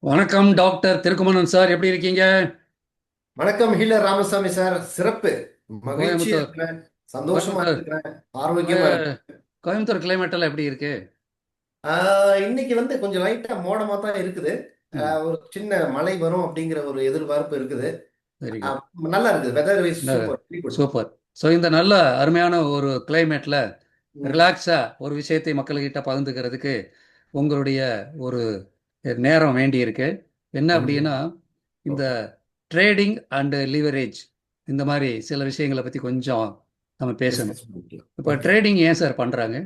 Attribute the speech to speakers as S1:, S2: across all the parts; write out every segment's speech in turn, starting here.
S1: வணக்கம் doctor திருக்குமணன் sir, எப்படி இருக்கீங்க?
S2: வணக்கம் ஹீலர் ராமசாமி சார். சிறப்பு. மகிழ்ச்சியா
S1: கோயம்புத்தூர்
S2: இருக்கிறேன். சந்தோஷமா
S1: கோயம்புத்தூர்
S2: இருக்கிறேன்.
S1: கோய
S2: ஆரோக்கியமா இருக்கு.
S1: கோயம்புத்தூர் கிளைமேட் எல்லாம் எப்படி இருக்கு?
S2: இன்னைக்கு வந்து கொஞ்சம் லைட்டா மோடமா தான் இருக்குது.
S1: ம்.
S2: ஒரு சின்ன மழை வரும் அப்படிங்கிற ஒரு எதிர்பார்ப்பு இருக்குது.
S1: Very good.
S2: நல்லா இருக்குது. Weather is super, very good.
S1: Super. So இந்த நல்ல அருமையான ஒரு கிளைமேட்ல
S2: ம்.
S1: ரிலாக்ஸா ஒரு விஷயத்தை மக்கள்கிட்ட பகிர்ந்துக்கிறதுக்கு உங்களுடைய ஒரு நேரம் வேண்டி இருக்கு. என்ன
S2: நன்றி.
S1: அப்படின்னா, இந்த
S2: ஓகே.
S1: ட்ரேடிங் அண்ட் லிவரேஜ் இந்த மாதிரி சில விஷயங்களை பற்றி கொஞ்சம் நம்ம பேசணும்.
S2: டிஸ்கஸ் பண்ணிக்கலாம்.
S1: இப்போ
S2: ஓகே
S1: ட்ரேடிங் ஏன் சார் பண்ணுறாங்க?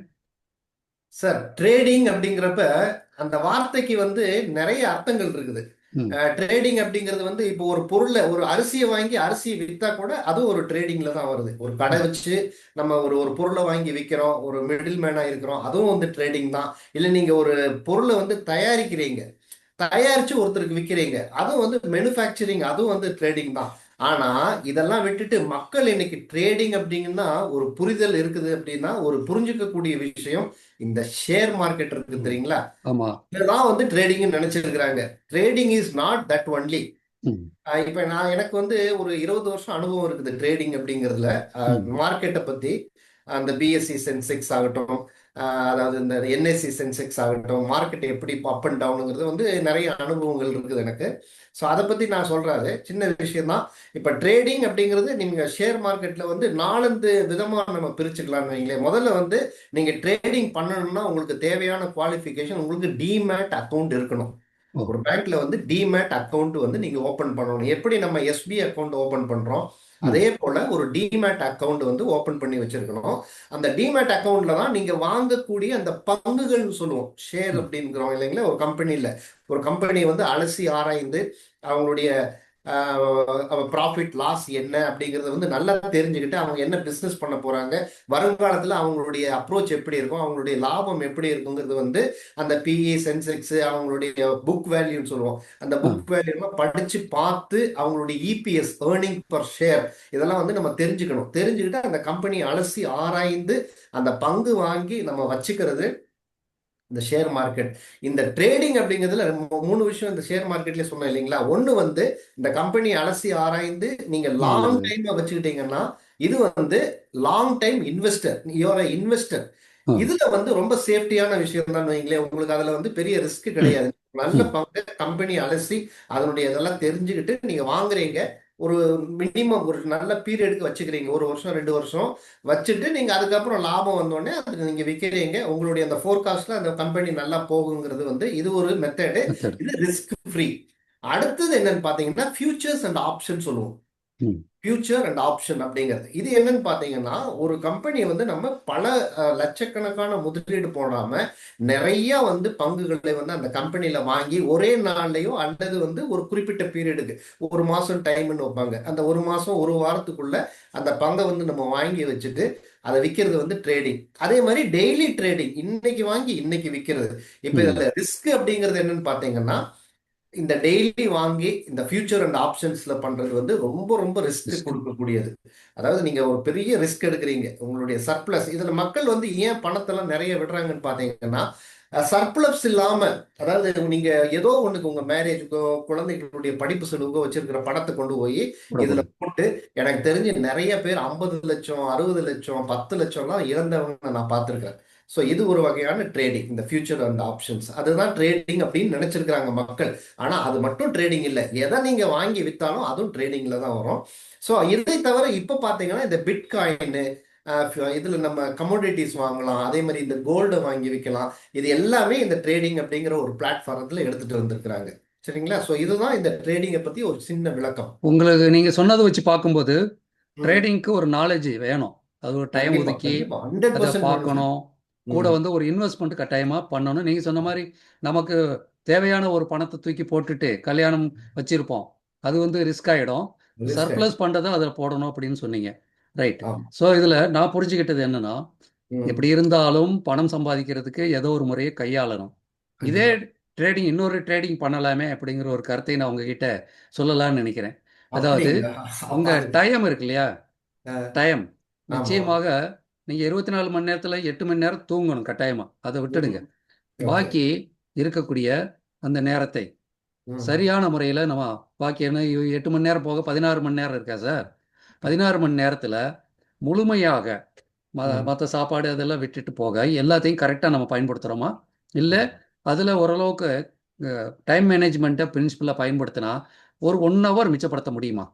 S2: சார். ட்ரேடிங் அப்படிங்கிறப்ப அந்த வார்த்தைக்கு வந்து நிறைய அர்த்தங்கள் இருக்குது.
S1: ம்.
S2: ட்ரேடிங் அப்படிங்கிறது வந்து இப்போ ஒரு பொருளை, ஒரு அரிசியை வாங்கி அரிசியை வித்தா கூட அதுவும் ஒரு ட்ரேடிங்ல தான் வருது. ஒரு கடை
S1: ம்.
S2: வச்சு நம்ம ஒரு ஒரு பொருளை வாங்கி விற்கிறோம், ஒரு மிடில் மேனா இருக்கிறோம், அதுவும் வந்து ட்ரேடிங் தான். இல்லை நீங்க ஒரு பொருளை வந்து தயாரிக்கிறீங்க, தயாரிச்சு ஒருத்தருக்கு விற்கிறீங்க, அதுவும் வந்து மேனுஃபேக்சரிங், அதுவும் வந்து ட்ரேடிங் தான். ஆனா இதெல்லாம் விட்டுட்டு மக்கள் இன்னைக்கு ட்ரேடிங் அப்படிங்கன்னா ஒரு புரிதல் இருக்குது அப்படின்னா ஒரு புரிஞ்சுக்கக்கூடிய விஷயம். இந்த ஷேர் மார்க்கெட் இருக்கு
S1: ம்.
S2: தெரியுங்களா?
S1: ஆமா.
S2: இதுதான் வந்து ட்ரேடிங் நினைச்சிருக்கிறாங்க. Trading is not that only.
S1: ம்.
S2: இப்ப எனக்கு வந்து ஒரு 20 வருஷம் அனுபவம் இருக்குது ட்ரேடிங் அப்படிங்கிறதுல.
S1: ம்.
S2: மார்க்கெட்டை பத்தி, அந்த பிஎஸ்சி சென்செக்ஸ் ஆகட்டும், அதாவது இந்த என்எஸ்சி சென்செக்ஸ் ஆகட்டும், மார்க்கெட் எப்படி அப் அண்ட் டவுனுங்கிறது வந்து நிறைய அனுபவங்கள் இருக்குது எனக்கு. ஸோ அதை பத்தி நான் சொல்றாரு சின்ன விஷயம் தான். இப்ப ட்ரேடிங் அப்படிங்கிறது நீங்க ஷேர் மார்க்கெட்ல வந்து நாலந்து விதமா நம்ம பிரிச்சுக்கலாம்னு வைங்களேன். முதல்ல வந்து நீங்க ட்ரேடிங் பண்ணணும்னா உங்களுக்கு தேவையான குவாலிஃபிகேஷன், உங்களுக்கு டிமேட் அக்கவுண்ட் இருக்கணும்.
S1: ஓ.
S2: ஒரு பேங்க்ல வந்து டிமேட் அக்கவுண்ட் வந்து நீங்க ஓபன் பண்ணணும். எப்படி நம்ம எஸ்பி அக்கவுண்ட் ஓபன் பண்றோம், அதே
S1: ம்.
S2: போல ஒரு டிமேட் அக்கவுண்ட் வந்து ஓபன் பண்ணி வச்சிருக்கணும். அந்த டிமேட் அக்கவுண்ட்ல தான் நீங்க வாங்கக்கூடிய அந்த பங்குகள்னு சொல்லுவோம், ஷேர்
S1: ம்.
S2: அப்படிங்கிறோம் இல்லைங்களா? ஒரு கம்பெனில ஒரு கம்பெனி வந்து அலசி ஆராய்ந்து அவங்களுடைய ப்ராஃபிட் லாஸ் என்ன அப்படிங்கறத வந்து நல்லா தெரிஞ்சுக்கிட்டு அவங்க என்ன பிசினஸ் பண்ண போறாங்க, வருங்காலத்துல அவங்களுடைய அப்ரோச் எப்படி இருக்கும், அவங்களுடைய லாபம் எப்படி இருக்குங்கிறது வந்து அந்த பிஇ சென்செக்ஸ், அவங்களுடைய புக் வேல்யூன்னு சொல்லுவோம், அந்த
S1: ஆ.
S2: புக் வேல்யூ படிச்சு பார்த்து அவங்களுடைய இபிஎஸ், ஏர்னிங் பர் ஷேர், இதெல்லாம் வந்து நம்ம தெரிஞ்சுக்கணும். தெரிஞ்சுக்கிட்டு அந்த கம்பெனி அலசி ஆராய்ந்து அந்த பங்கு வாங்கி நம்ம வச்சுக்கிறது இந்த ஷேர் மார்க்கெட். இந்த ட்ரேடிங் அப்படிங்கிறதுல மூணு விஷயம் இந்த ஷேர் மார்க்கெட்ல சொன்னேன் இல்லைங்களா? ஒண்ணு வந்து இந்த கம்பெனி அலசி ஆராய்ந்து நீங்க லாங்
S1: வாங்குறது.
S2: டைம் வச்சுக்கிட்டீங்கன்னா இது வந்து long time investor, you are investor.
S1: ஆ.
S2: இதுல வந்து ரொம்ப சேஃப்டியான விஷயம் தான் வைங்களேன். உங்களுக்கு அதுல வந்து பெரிய ரிஸ்க்
S1: ம்.
S2: கிடையாது. நல்ல
S1: ம்.
S2: பங்கு கம்பெனி அலசி அதனுடைய இதெல்லாம் தெரிஞ்சுக்கிட்டு நீங்க வாங்குறீங்க. ஒரு மினிமம் ஒரு நல்ல பீரியடுக்கு வச்சுக்கிறீங்க, ஒரு வருஷம் 2 வருஷம் வச்சுட்டு நீங்க அதுக்கப்புறம் லாபம் வந்தோடனே அது நீங்க விற்கிறீங்க. உங்களுடைய அந்த ஃபோர்காஸ்ட்ல அந்த கம்பெனி நல்லா போகுங்கிறது வந்து இது ஒரு மெத்தடு.
S1: மெத்தட்.
S2: இது ரிஸ்க் ஃப்ரீ. அடுத்தது என்னன்னு பாத்தீங்கன்னா ஃபியூச்சர்ஸ் அண்ட் ஆப்ஷன் சொல்லுவோம்.
S1: ம்.
S2: ஃபியூச்சர் அண்ட் ஆப்ஷன் அப்படிங்கிறது இது என்னன்னு பாத்தீங்கன்னா, ஒரு கம்பெனி வந்து நம்ம பல லட்சக்கணக்கான முதலீடு போடாம நிறைய வந்து பங்குகளை வந்து அந்த கம்பெனில வாங்கி ஒரே நாள்லயோ அல்லது வந்து ஒரு குறிப்பிட்ட பீரியடுக்கு ஒரு மாசம் டைம்னு வைப்பாங்க. அந்த ஒரு மாசம் ஒரு வாரத்துக்குள்ள அந்த பங்கை வந்து நம்ம வாங்கி வச்சுட்டு அதை விற்கிறது வந்து ட்ரேடிங். அதே மாதிரி டெய்லி ட்ரேடிங், இன்னைக்கு வாங்கி இன்னைக்கு விற்கிறது. இப்ப
S1: ம்.
S2: இதுல ரிஸ்க் அப்படிங்கிறது என்னன்னு பாத்தீங்கன்னா, இந்த டெய்லி வாங்கி இந்த ஃபியூச்சர் அண்ட் ஆப்ஷன்ஸ்ல பண்றது வந்து ரொம்ப ரொம்ப ரிஸ்க்
S1: ரிஸ்க்.
S2: கொடுக்கக்கூடியது. அதாவது நீங்க ஒரு பெரிய ரிஸ்க் எடுக்கிறீங்க. உங்களுடைய சர்ப்ளஸ் இதுல மக்கள் வந்து ஏன் பணத்தெல்லாம் நிறைய விடுறாங்கன்னு பாத்தீங்கன்னா, சர்ப்ளஸ் இல்லாம, அதாவது நீங்க ஏதோ ஒண்ணுக்கு உங்க மேரேஜுக்கோ குழந்தைகளுடைய படிப்பு செலவுக்கோ வச்சிருக்கிற பணத்தை கொண்டு போய் இதுல
S1: போடக்கூடாது.
S2: போட்டு, எனக்கு தெரிஞ்சு நிறைய பேர் 50 லட்சம், 60 லட்சம், 10 லட்சம்லாம் இழந்தவங்க நான் பார்த்திருக்கேன். ஸோ இது ஒரு வகையான ட்ரேடிங், இந்த ஃபியூச்சர் அண்ட் ஆப்ஷன்ஸ். அதுதான் ட்ரேடிங் அப்படின்னு நினைச்சிருக்கிறாங்க மக்கள். ஆனா அது மட்டும் ட்ரேடிங் இல்லை. எதை நீங்க வாங்கி வித்தாலும் அதுவும் ட்ரேடிங்ல தான் வரும். ஸோ இதை தவிர இப்ப பாத்தீங்கன்னா இந்த பிட்காயின், இதுல நம்ம கமோடிட்டிஸ் வாங்கலாம், அதே மாதிரி இந்த கோல்டை வாங்கி விற்கலாம். இது எல்லாமே இந்த ட்ரேடிங் அப்படிங்கிற ஒரு பிளாட்ஃபார்ம்ல எடுத்துட்டு வந்திருக்கிறாங்க. சரிங்களா? ஸோ இதுதான் இந்த ட்ரேடிங்கை பத்தி ஒரு சின்ன விளக்கம்.
S1: உங்களுக்கு நீங்க சொன்னதை வச்சு பார்க்கும்போது
S2: ம்.
S1: ட்ரேடிங்க்கு ஒரு நாலேஜ் வேணும். அது ஒரு டைம்
S2: கண்டிப்பா
S1: ஒதுக்கி
S2: கண்டிப்பா
S1: அதை
S2: 100% வேணும் சார்.
S1: பார்க்கணும். கூட
S2: ம்.
S1: வந்து ஒரு இன்வெஸ்ட்மெண்ட் கட்டாயமாக பண்ணணும். நீங்கள் சொன்ன மாதிரி நமக்கு தேவையான ஒரு பணத்தை தூக்கி போட்டுட்டு கல்யாணம் வச்சிருப்போம். அது வந்து ரிஸ்க் ஆகிடும்.
S2: ரிஸ்க்
S1: சர்ப்ளஸ் பண்ணுறதை அதில் போடணும் அப்படின்னு சொன்னீங்க. ரைட்.
S2: ஆமா.
S1: ஸோ இதில் நான் புரிஞ்சுக்கிட்டது என்னன்னா,
S2: ம்.
S1: எப்படி இருந்தாலும் பணம் சம்பாதிக்கிறதுக்கு ஏதோ ஒரு முறையை கையாளணும். இதே
S2: கண்டிப்பா.
S1: ட்ரேடிங் இன்னொரு ட்ரேடிங் பண்ணலாமே அப்படிங்கிற ஒரு கருத்தை நான் உங்ககிட்ட சொல்லலாம்னு நினைக்கிறேன். அதாவது
S2: அப்படிங்களா? அப்ப
S1: உங்கள்
S2: அது
S1: டைம் இருக்கு இல்லையா?
S2: அஹ்,
S1: டைம்
S2: ஆமா.
S1: நிச்சயமாக நீங்கள் 24 மணி நேரத்தில் 8 மணி நேரம் தூங்கணும் கட்டாயமாக. அதை விட்டுடுங்க.
S2: ஓகே.
S1: பாக்கி இருக்கக்கூடிய அந்த நேரத்தை
S2: ம்.
S1: சரியான முறையில் நம்ம பாக்கி என்ன 8 மணி நேரம் போக 16 மணி நேரம் இருக்கா சார்? 16 மணி நேரத்தில் முழுமையாக
S2: ம்.
S1: மற்ற சாப்பாடு அதெல்லாம் விட்டுட்டு போக எல்லாத்தையும் கரெக்டாக நம்ம பயன்படுத்துகிறோமா? இல்லை
S2: ஆமா.
S1: அதில் ஓரளவுக்கு டைம் மேனேஜ்மெண்ட்டை பிரின்சிபலாக பயன்படுத்தினா ஒரு 1 ஹவர் மிச்சப்படுத்த முடியுமா?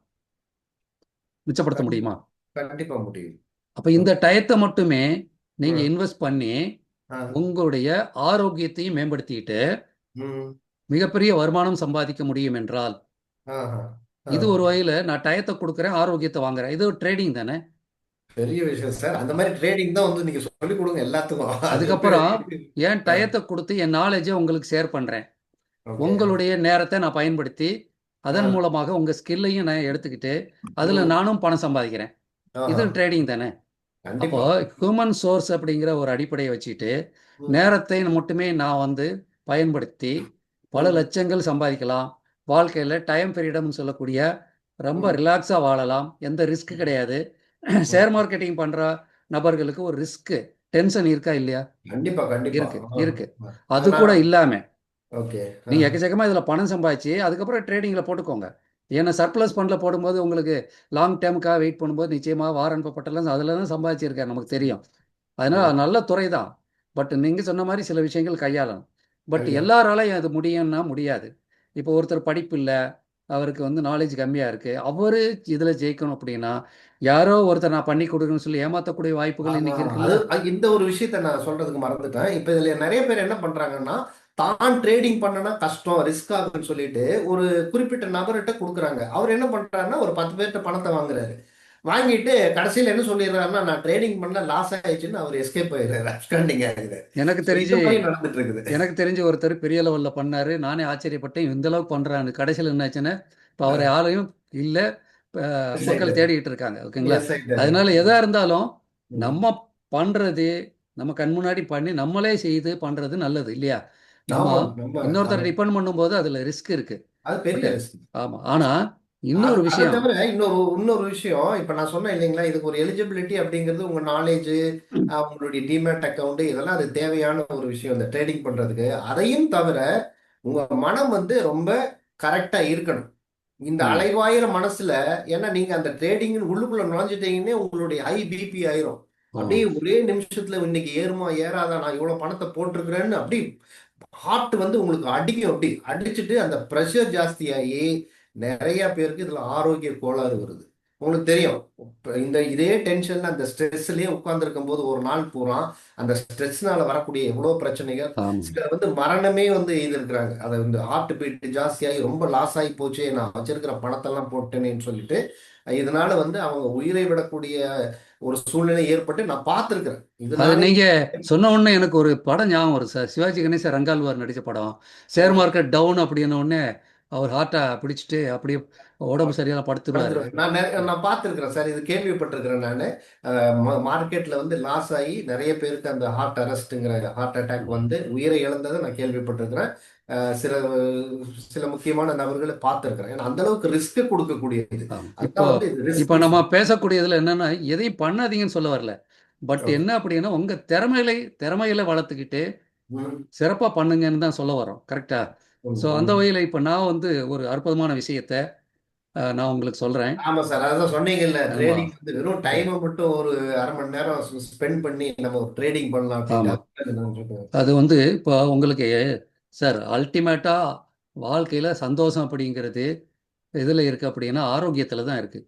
S1: மிச்சப்படுத்த
S2: கண்டிப்பா
S1: முடியுமா?
S2: கண்டிப்பா முடியும்.
S1: அப்போ இந்த டயத்தை மட்டுமே நீங்கள்
S2: ம்.
S1: இன்வெஸ்ட் பண்ணி
S2: ஆ.
S1: உங்களுடைய ஆரோக்கியத்தையும் மேம்படுத்திட்டு
S2: ம்.
S1: மிகப்பெரிய வருமானம் சம்பாதிக்க முடியும் என்றால்,
S2: ஆஹா.
S1: இது ஒரு
S2: ஆ.
S1: வகையில் நான் டயத்தை கொடுக்குறேன், ஆரோக்கியத்தை வாங்குறேன். இது ஒரு ட்ரேடிங் தானே?
S2: பெரிய விஷயம் சார். அந்த மாதிரி ட்ரேடிங் தான் வந்து நீங்க சொல்லிக் கொடுங்க எல்லாத்துக்கும். அது
S1: அதுக்கப்புறம்
S2: பெரிய
S1: என்
S2: ஆ.
S1: டயத்தை கொடுத்து என் நாலேஜை உங்களுக்கு ஷேர் பண்ணுறேன்.
S2: ஓகே.
S1: உங்களுடைய நேரத்தை நான் பயன்படுத்தி
S2: ஆ.
S1: அதன் மூலமாக உங்கள் ஸ்கில்லையும் நான் எடுத்துக்கிட்டு அதில்
S2: ம்.
S1: நானும் பணம் சம்பாதிக்கிறேன்.
S2: ஆஹா.
S1: இது ட்ரேடிங் தானே? அப்போ
S2: கண்டிப்பா.
S1: ஹியூமன் சோர்ஸ் அப்படிங்கிற ஒரு அடிப்படையை வச்சுட்டு
S2: ம்.
S1: நேரத்தை மட்டுமே நான் வந்து பயன்படுத்தி பல
S2: ம்.
S1: லட்சங்கள் சம்பாதிக்கலாம். வாழ்க்கையில் டைம் ஃப்ரீடம்னு சொல்லக்கூடிய ரொம்ப
S2: ம்.
S1: ரிலாக்ஸாக வாழலாம். எந்த ரிஸ்க் கிடையாது.
S2: ம்.
S1: ஷேர் மார்க்கெட்டிங் பண்ணுற நபர்களுக்கு ஒரு ரிஸ்க்கு டென்ஷன் இருக்கா இல்லையா?
S2: கண்டிப்பா கண்டிப்பா.
S1: இருக்கு
S2: ஆ.
S1: இருக்கு.
S2: ஆ.
S1: அது
S2: ஆனா
S1: கூட இல்லாம
S2: ஓகே. ஆ.
S1: நீங்க எக்கச்சக்கமா இதுல பணம் சம்பாதிச்சு அதுக்கப்புறம் ட்ரேடிங்ல போட்டுக்கோங்க. ஏன்னா சர்ப்ளஸ் ஃபண்ட்ல போடும்போது உங்களுக்கு லாங் டேர்முக்காக வெயிட் பண்ணும்போது நிச்சயமா வாரன் பப்பட்டெல்லாம் அதுல தான் சம்பாதிச்சிருக்காரு நமக்கு தெரியும். அதனால
S2: ம்.
S1: அது நல்ல துறை தான். பட் நீங்க சொன்ன மாதிரி சில விஷயங்கள் கையாளணும். பட்
S2: கையாள
S1: எல்லாராலையும் அது முடியும்னா முடியாது. இப்போ ஒருத்தர் படிப்பு இல்லை, அவருக்கு வந்து நாலேஜ் கம்மியா இருக்கு, அவரு இதுல ஜெயிக்கணும் அப்படின்னா யாரோ ஒருத்தர் நான் பண்ணி கொடுக்குறேன்னு சொல்லி ஏமாத்தக்கூடிய வாய்ப்புகள்
S2: ஆமா.
S1: இன்னைக்கு இருக்குல்ல.
S2: அது இந்த ஒரு விஷயத்த நான் சொல்றதுக்கு மறந்துட்டேன். இப்ப இதுல நெறைய பேர் என்ன பண்றாங்கன்னா, தான் ட்ரேடிங் பண்ணனா கஷ்டம், ரிஸ்க் ஆகும்ன்னு சொல்லிட்டு ஒரு குறிப்பிட்ட நபர்ட்ட குடுக்குறாங்க. அவர் என்ன பண்றாருன்னா, ஒரு 10 பேர்ட்ட பணத்த வாங்குறாரு. வாங்கிட்டு கடைசியில என்ன சொல்லிடுறாருன்னா, நான் ட்ரேடிங் பண்ணல லாஸ் ஆயிடுச்சுன்னு அவர் எஸ்கேப் ஆயிடுறாரு. அப்ஸ்காண்டிங் ஆயிடுறாரு.
S1: எனக்கு
S2: சோ இந்த
S1: தெரிஞ்சு
S2: மாரியும் நடந்துட்டு இருக்குது.
S1: எனக்கு தெரிஞ்ச ஒருத்தர் பெரிய லெவல்ல பண்ணாரு. நானே ஆச்சரியப்பட்டேன். இந்த அளவுக்கு பண்றான்னு. கடைசியில என்னாச்சுன்னா, இப்ப அவரை யாரையும் இல்ல.
S2: எஸ்
S1: மக்கள்
S2: ஆயிட்டாரு.
S1: தேடிட்டு இருக்காங்க. ஓகேங்களா?
S2: எஸ் ஆயிட்டாரு.
S1: அதனால எதா இருந்தாலும்
S2: ம்.
S1: நம்ம பண்றது, நம்ம கண் முன்னாடி பண்ணி நம்மளே செய்து பண்றது நல்லது இல்லையா? நம்ம
S2: ஆமாங்க. ரொம்ப
S1: இன்னொருத்தரை
S2: அது
S1: டிபெண்ட் பண்ணும்போது அதுல ரிஸ்க் இருக்கு.
S2: அது பெரிய
S1: பட்
S2: ரிஸ்க்.
S1: ஆமா. ஆனா
S2: அது
S1: இன்னொரு
S2: அத
S1: விஷயம்.
S2: தவிர இன்னொரு இன்னொரு விஷயம், இப்ப நான் சொன்னேன் இல்லைங்களா? இதுக்கு ஒரு எலிஜிபிலிட்டி அப்படிங்கிறது உங்க நாலேட்ஜ், உங்களுடைய டிமேட் அக்கவுண்ட் இதெல்லாம் அது தேவையான ஒரு விஷயம் இந்த ட்ரேடிங் பண்றதுக்கு. அதையும் தவிர உங்க மனம் வந்து ரொம்ப கரெக்ட்டா இருக்கணும். இந்த
S1: ம்.
S2: அலைவாயிர மனசுல ஏன்னா நீங்க அந்த ட்ரேடிங்ன்னு உள்ளுக்குள்ள நுழைஞ்சுட்டீங்கன்னே உங்களுடைய ஹை பிபி ஆயிரும்.
S1: ஓ.
S2: அப்படியே ஒரே நிமிஷத்துல இன்னைக்கு ஏறுமா ஏறாதா நான் இவ்வளவு பணத்தை போட்டிருக்கிறேன்னு அப்படி ஹார்ட் வந்து உங்களுக்கு அடிக்கும். அப்படி அடிச்சுட்டு அந்த ப்ரெஷர் ஜாஸ்தியாகி நிறைய பேருக்கு இதுல ஆரோக்கிய கோளாறு வருது. உங்களுக்கு தெரியும். இப்ப இந்த இதே டென்ஷன்ல அந்த ஸ்ட்ரெஸ்லயே உட்கார்ந்துருக்கும் போது ஒரு நாள் பூரா அந்த ஸ்ட்ரெஸ்னால வரக்கூடிய எவ்வளவு பிரச்சனைகள்,
S1: ஆமா.
S2: சிலர் வந்து மரணமே வந்து எழுதியிருக்கிறாங்க. அதை வந்து ஹார்ட் பீட் ஜாஸ்தியாகி ரொம்ப லாஸ் ஆகி போச்சு, நான் வச்சிருக்கிற பணத்தெல்லாம் போட்டேனேன்னு சொல்லிட்டு இதனால வந்து அவங்க உயிரை விடக்கூடிய ஒரு சூழ்நிலை ஏற்பட்டு நான் பார்த்திருக்கிறேன். இது
S1: அது
S2: நானே
S1: நீங்க சொன்ன உடனே எனக்கு ஒரு படம் ஞாபகம் வரும் சார். சிவாஜி கணேசன் ரங்கால்வார் நடிச்ச படம். ஷேர் மார்க்கெட் டவுன் அப்படின்ன உடனே அவர் ஹார்ட்டை பிடிச்சிட்டு அப்படியே உடம்பு சரியாக படுத்துருவாரு.
S2: படுத்துருவேன். நான் பார்த்திருக்கிறேன் சார். இது கேள்விப்பட்டிருக்கிறேன் நானு. மார்க்கெட்ல வந்து லாஸ் ஆகி நிறைய பேருக்கு அந்த ஹார்ட் அரெஸ்ட்ங்கிற ஹார்ட் அட்டாக் வந்து உயிரை இழந்ததை நான் கேள்விப்பட்டிருக்கிறேன். சில சில முக்கியமான நபர்களை பார்த்திருக்கிறேன். ஏன்னா அந்த அளவுக்கு ரிஸ்க் கொடுக்கக்கூடியது.
S1: ஆமா. இப்போ
S2: அதுதான் வந்து இது
S1: இப்போ
S2: ரிஸ்கி
S1: நம்ம
S2: ஃபேக்டர்.
S1: பேசக்கூடியதுல என்னன்னா எதையும் பண்ணாதீங்கன்னு சொல்ல வரல. But
S2: okay.
S1: என்ன அப்படின்னா உங்க திறமைகளை வளர்த்துக்கிட்டு
S2: ம்.
S1: சிறப்பா பண்ணுங்கன்னு தான் சொல்ல வரோம். கரெக்டா? ஸோ அந்த
S2: ம்.
S1: வகையில் இப்போ நான் வந்து ஒரு அற்புதமான விஷயத்த நான் உங்களுக்கு சொல்றேன்.
S2: ஆமா சார். அதான் சொன்னீங்கல்ல.
S1: ஆமா.
S2: ட்ரேடிங் வந்து வெறும் டைமை மட்டும் ஒரு 1/2 மணி நேரம் ஸ்பெண்ட் பண்ணி நம்ம ட்ரேடிங் பண்ணலாம் அப்படின்ட்டு.
S1: ஆமா.
S2: அதுதான் நான் சொல்றேன்.
S1: அது வந்து இப்போ உங்களுக்கு சார் அல்டிமேட்டா வாழ்க்கையில சந்தோஷம் அப்படிங்கிறது எதுல இருக்கு அப்படின்னா ஆரோக்கியத்துல தான் இருக்கு.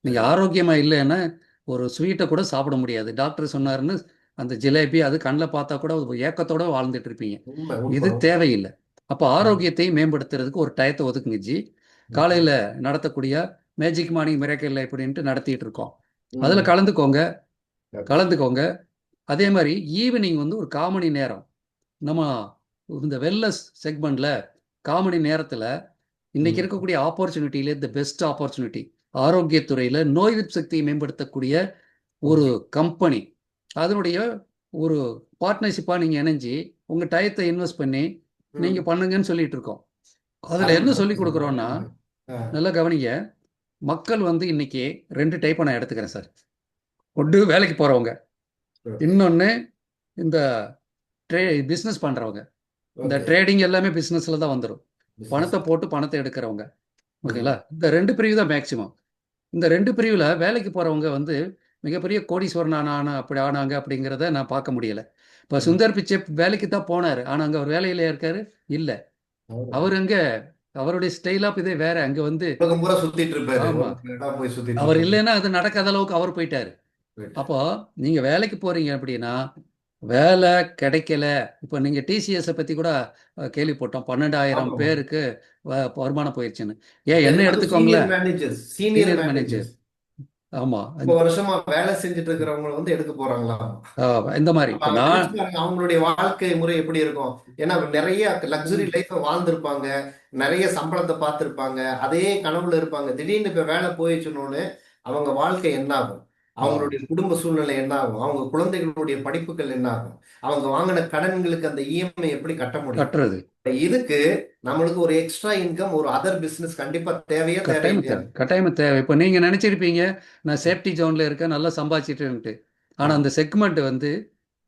S1: நீங்க
S2: சரி.
S1: ஆரோக்கியமா இல்லைன்னா ஒரு ஸ்வீட்டை கூட சாப்பிட முடியாது. டாக்டர் சொன்னாருன்னு அந்த ஜிலேபி அது கண்ணில் பார்த்தா கூட ஒரு ஏக்கத்தோட வாழ்ந்துட்டு இருப்பீங்க.
S2: உண்மை
S1: இது
S2: உண்மை.
S1: தேவையில்லை. அப்போ
S2: ம்.
S1: ஆரோக்கியத்தை மேம்படுத்துறதுக்கு ஒரு டயத்தை ஒதுக்குங்க ஜி.
S2: ம்.
S1: காலையில நடத்தக்கூடிய மேஜிக் மார்னிங் மிராக்கிள் இப்படின்ட்டு நடத்திட்டு இருக்கோம். அதுல
S2: ம்.
S1: கலந்துக்கோங்க.
S2: ஓகே.
S1: கலந்துக்கோங்க. அதே மாதிரி ஈவினிங் வந்து ஒரு 1/4 மணி நேரம் நம்ம இந்த வெல்லஸ் செக்மெண்ட்ல 1/4 மணி நேரத்துல இன்னைக்கு
S2: ம்.
S1: இருக்கக்கூடிய ஆப்பர்ச்சுனிட்டியிலே தி பெஸ்ட் ஆப்பர்ச்சுனிட்டி ஆரோக்கியத்துறையில நோய் எதிர்ப்பு சக்தியை மேம்படுத்தக்கூடிய ஒரு
S2: ஓகே.
S1: கம்பெனி அதனுடைய ஒரு பார்ட்னர்ஷிப்பா நீங்க இணைஞ்சு உங்க டயத்தை இன்வெஸ்ட் பண்ணி நீங்க
S2: ம்.
S1: பண்ணுங்கன்னு சொல்லிட்டு இருக்கோம். அதுல என்ன
S2: அருமை,
S1: சொல்லி
S2: அருமை,
S1: கொடுக்குறோம்னா
S2: அருமை. ஆ.
S1: நல்லா கவனிங்க. மக்கள் வந்து இன்னைக்கு 2 டைப்பை நான் எடுத்துக்கிறேன் சார். ஒன்று வேலைக்கு போறவங்க,
S2: ஓகே.
S1: இன்னொன்னு இந்த ட்ரே பிஸ்னஸ் பண்றவங்க. இந்த
S2: ஓகே.
S1: ட்ரேடிங் எல்லாமே பிஸ்னஸ்ல தான் வந்துடும்.
S2: பிசினஸ்.
S1: பணத்தை போட்டு பணத்தை எடுக்கிறவங்க.
S2: ம்.
S1: ஓகேங்களா? இந்த 2 பிரிவு தான் மேக்சிமம். இந்த 2 பிரிவுல வேலைக்கு போறவங்க வந்து மிகப்பெரிய கோடீஸ்வரன் அப்படி ஆனாங்க அப்படிங்கிறத நான் பார்க்க முடியல. இப்போ
S2: ம்.
S1: சுந்தர் பிச்சை வேலைக்கு தான் போனாரு. ஆனா அங்க அவர் வேலையில இருக்காரு? இல்ல.
S2: அவ்வளவுதான்.
S1: அவர் அங்க அவருடைய ஸ்டைல் ஆஃப் இதே வேற. அங்க வந்து
S2: உலகம் பூரா சுத்திட்டு இருப்பாரு,
S1: ஆமா.
S2: ஒரு இடம் போய் சுத்திட்டு
S1: அவர்
S2: இருப்பாரு.
S1: இல்லைன்னா அது நடக்காத அளவுக்கு அவர் போயிட்டாரு.
S2: போயிட்டாரு.
S1: அப்போ நீங்க வேலைக்கு போறீங்க அப்படின்னா வேலை கிடைக்கல. இப்போ நீங்க டிசிஎஸ் பத்தி கூட கேள்விப்பட்டோம். 12,000
S2: ஆமா.
S1: பேருக்கு வருமானம் போயிருச்சுன்னு. ஏன் என்ன
S2: அது சீனியர்
S1: எடுத்துக்கோங்களேன்.
S2: Managers, senior
S1: senior manager.
S2: Managers
S1: ஆமா.
S2: ரொம்ப வருஷமா வேலை செஞ்சுட்டு இருக்கிறவங்க வந்து எடுக்க போறாங்களாம்.
S1: இந்த மாதிரி
S2: அப்ப
S1: இப்போ
S2: அவங்க
S1: நான்
S2: நினைச்சு பாருங்க அவங்களுடைய வாழ்க்கை முறை எப்படி இருக்கும். ஏன்னா நிறைய லக்ஸுரி
S1: ம்,
S2: லைஃப் வாழ்ந்திருப்பாங்க, நிறைய சம்பளத்தை பார்த்திருப்பாங்க, அதே கனவுல இருப்பாங்க. திடீர்னு இப்ப வேலை போயிடுச்சுன்னு அவங்க வாழ்க்கை என்ன ஆகும்,
S1: ஆ,
S2: அவங்களுடைய குடும்ப சூழ்நிலை என்ன ஆகும், அவங்க குழந்தைகளுடைய படிப்புகள் என்ன ஆகும், அவங்க வாங்கின கடன்களுக்கு அந்த இஎம்ஐ எப்படி கட்ட முடியும்.
S1: கட்டுறது
S2: இதுக்கு நம்மளுக்கு ஒரு எக்ஸ்ட்ரா இன்கம், ஒரு அதர் பிசினஸ் கண்டிப்பா தேவையே
S1: கட்டாயமா
S2: தேவையில்லையா?
S1: தேவை, கட்டாயமா தேவை. இப்போ நீங்க நினைச்சிருப்பீங்க நான் சேஃப்டி ஜோன்ல இருக்கேன், நல்லா சம்பாதிச்சிட்டேன்ட்டு. ஆனா
S2: ஆமா.
S1: அந்த செக்மெண்ட் வந்து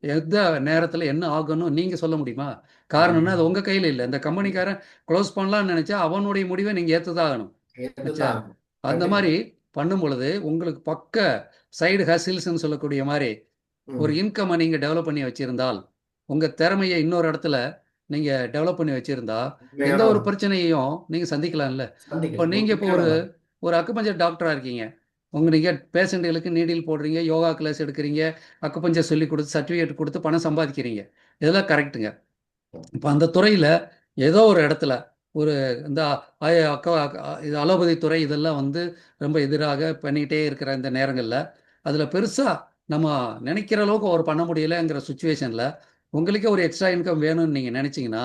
S1: எந்த நேரத்துல என்ன ஆகணும் நீங்க சொல்ல முடியுமா? காரணம்னா அது உங்க கையில இல்லை. இந்த கம்பெனிக்காரன் க்ளோஸ் பண்ணலாம்னு நினைச்சா அவனுடைய முடிவை நீங்க ஏத்துதான் ஆகணும். ஆச்சா?
S2: இதுதான் ஆகும்.
S1: அந்த
S2: கண்டிப்பா.
S1: மாதிரி பண்ணும் பொழுது உங்களுக்கு பக்க சைடு ஹசில்ஸ்ன்னு சொல்லக்கூடிய மாதிரி ஒரு
S2: ம்.
S1: இன்கம்மை நீங்கள் டெவலப் பண்ணி வச்சிருந்தால் உங்கள் திறமையை இன்னொரு இடத்துல நீங்கள் டெவலப் பண்ணி வச்சிருந்தா எந்த
S2: உண்மையான
S1: ஒரு
S2: ஒரு
S1: பிரச்சனையும் நீங்கள் சந்திக்கலாம்ல. இப்போ
S2: சந்திக்கலாம்.
S1: நீங்கள் இப்போ
S2: உண்மையான
S1: ஒரு
S2: வார்த்தை.
S1: ஒரு அக்குபஞ்சர் டாக்டராக இருக்கீங்க. நீங்கள் பேஷண்ட்டுகளுக்கு நீடில் போடுறீங்க, யோகா கிளாஸ் எடுக்கிறீங்க, அக்குபஞ்சர் சொல்லி கொடுத்து சர்டிஃபிகேட் கொடுத்து பணம் சம்பாதிக்கிறீங்க. இதெல்லாம் கரெக்ட்டுங்க. இப்போ அந்த துறையில் ஏதோ ஒரு இடத்துல ஒரு இந்த இது அலோபதி துறை இதெல்லாம் வந்து ரொம்ப எதிராக பண்ணிக்கிட்டே இருக்கிற இந்த நேரங்களில் அதில் பெருசாக நம்ம நினைக்கிற அளவுக்கு அவர் பண்ண முடியலைங்கிற சுச்சுவேஷனில் உங்களுக்கே ஒரு எக்ஸ்ட்ரா இன்கம் வேணும்னு நீங்கள் நினச்சிங்கன்னா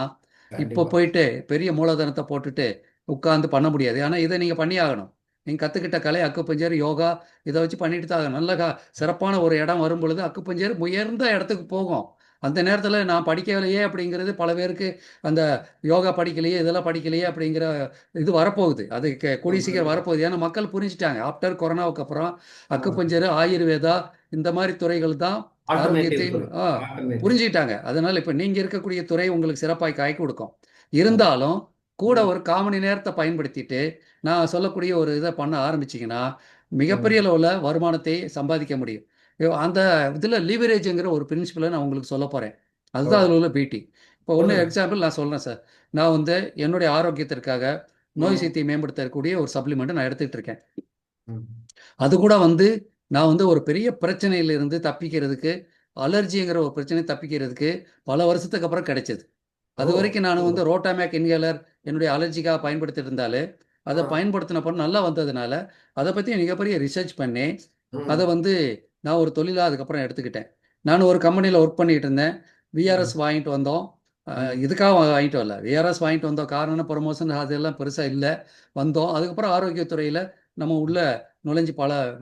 S1: இப்போ
S2: கண்டிப்பா.
S1: போயிட்டு பெரிய மூலதனத்தை போட்டுட்டு உட்காந்து பண்ண முடியாது. ஆனால் இதை நீங்கள் பண்ணி ஆகணும். நீங்கள் கற்றுக்கிட்ட கலை அக்குப்பஞ்சர் யோகா இதை வச்சு பண்ணிட்டு தான் ஆகணும். நல்ல சிறப்பான ஒரு இடம் வரும் பொழுது அக்குப்பஞ்சர் உயர்ந்த இடத்துக்கு போகும். அந்த நேரத்தில் நான் படிக்கலையே அப்படிங்கிறது பல பேருக்கு அந்த யோகா படிக்கலையே இதெல்லாம் படிக்கலையே அப்படிங்கிற இது வரப்போகுது. அது கூடிய சீக்கிரம் வரப்போகுது. ஏன்னா மக்கள் புரிஞ்சுட்டாங்க. ஆஃப்டர் கொரோனாவுக்கு அப்புறம் அக்குப்பஞ்சர் ஆயுர்வேதா இந்த மாதிரி துறைகள் தான்
S2: ஆல்டர்னேட்டிவ்
S1: ஆரோக்கியத்தையும்
S2: துறை. ஆல்டர்னேட்டிவ்.
S1: புரிஞ்சுக்கிட்டாங்க. அதனால இப்போ நீங்கள் இருக்கக்கூடிய துறை உங்களுக்கு சிறப்பாய் காய் கொடுக்கும்.
S2: ஆமா.
S1: இருந்தாலும் கூட
S2: ம்.
S1: ஒரு 1/4 மணி நேரத்தை பயன்படுத்திட்டு நான் சொல்லக்கூடிய ஒரு இதை பண்ண ஆரம்பிச்சிங்கன்னா மிகப்பெரிய
S2: ம்.
S1: அளவில் வருமானத்தை சம்பாதிக்க முடியும். அந்த இதில் லீவரேஜுங்கிற ஒரு பிரின்சிபலை நான் உங்களுக்கு சொல்ல போகிறேன். அதுதான்
S2: ஓ.
S1: அதில் உள்ள பியூட்டி. இப்போ ஒன்று
S2: சொல்லுங்க.
S1: எக்ஸாம்பிள் நான் சொல்கிறேன் சார். நான் வந்து என்னுடைய ஆரோக்கியத்திற்காக நோய்
S2: ம்.
S1: சக்தியை மேம்படுத்தக்கூடிய ஒரு சப்ளிமெண்ட் நான் எடுத்துக்கிட்டு இருக்கேன்.
S2: ம்.
S1: அது கூட வந்து நான் வந்து ஒரு பெரிய பிரச்சனையிலிருந்து தப்பிக்கிறதுக்கு அலர்ஜிங்கிற ஒரு பிரச்சனை தப்பிக்கிறதுக்கு பல வருஷத்துக்கு அப்புறம் கிடைச்சது.
S2: ஓ.
S1: அது வரைக்கும் நான் வந்து
S2: சூப்பர்.
S1: ரோட்டாமேக் இன்ஹேலர் என்னுடைய அலர்ஜிக்காக பயன்படுத்திட்டு இருந்தாலே அதை
S2: ஆ.
S1: பயன்படுத்தின அப்புறம் நல்லா வந்ததுனால அதை பற்றி மிகப்பெரிய ரிசர்ச் பண்ணி அதை
S2: ம்.
S1: வந்து நான் ஒரு தொழிலாக அதுக்கப்புறம் எடுத்துக்கிட்டேன். நான் ஒரு கம்பெனியில் ஒர்க் பண்ணிட்டு இருந்தேன்.
S2: ம்.
S1: விஆர்எஸ் வாங்கிட்டு வந்தோம்.
S2: ம்.
S1: இதுக்காக வாங்கிட்டு வரல. விஆர்எஸ் வாங்கிட்டு வந்தோம் காரணம் ப்ரொமோஷன் அதெல்லாம் பெருசாக இல்லை. வந்தோம். அதுக்கப்புறம் ஆரோக்கியத்துறையில் நம்ம உள்ள நுழைஞ்சு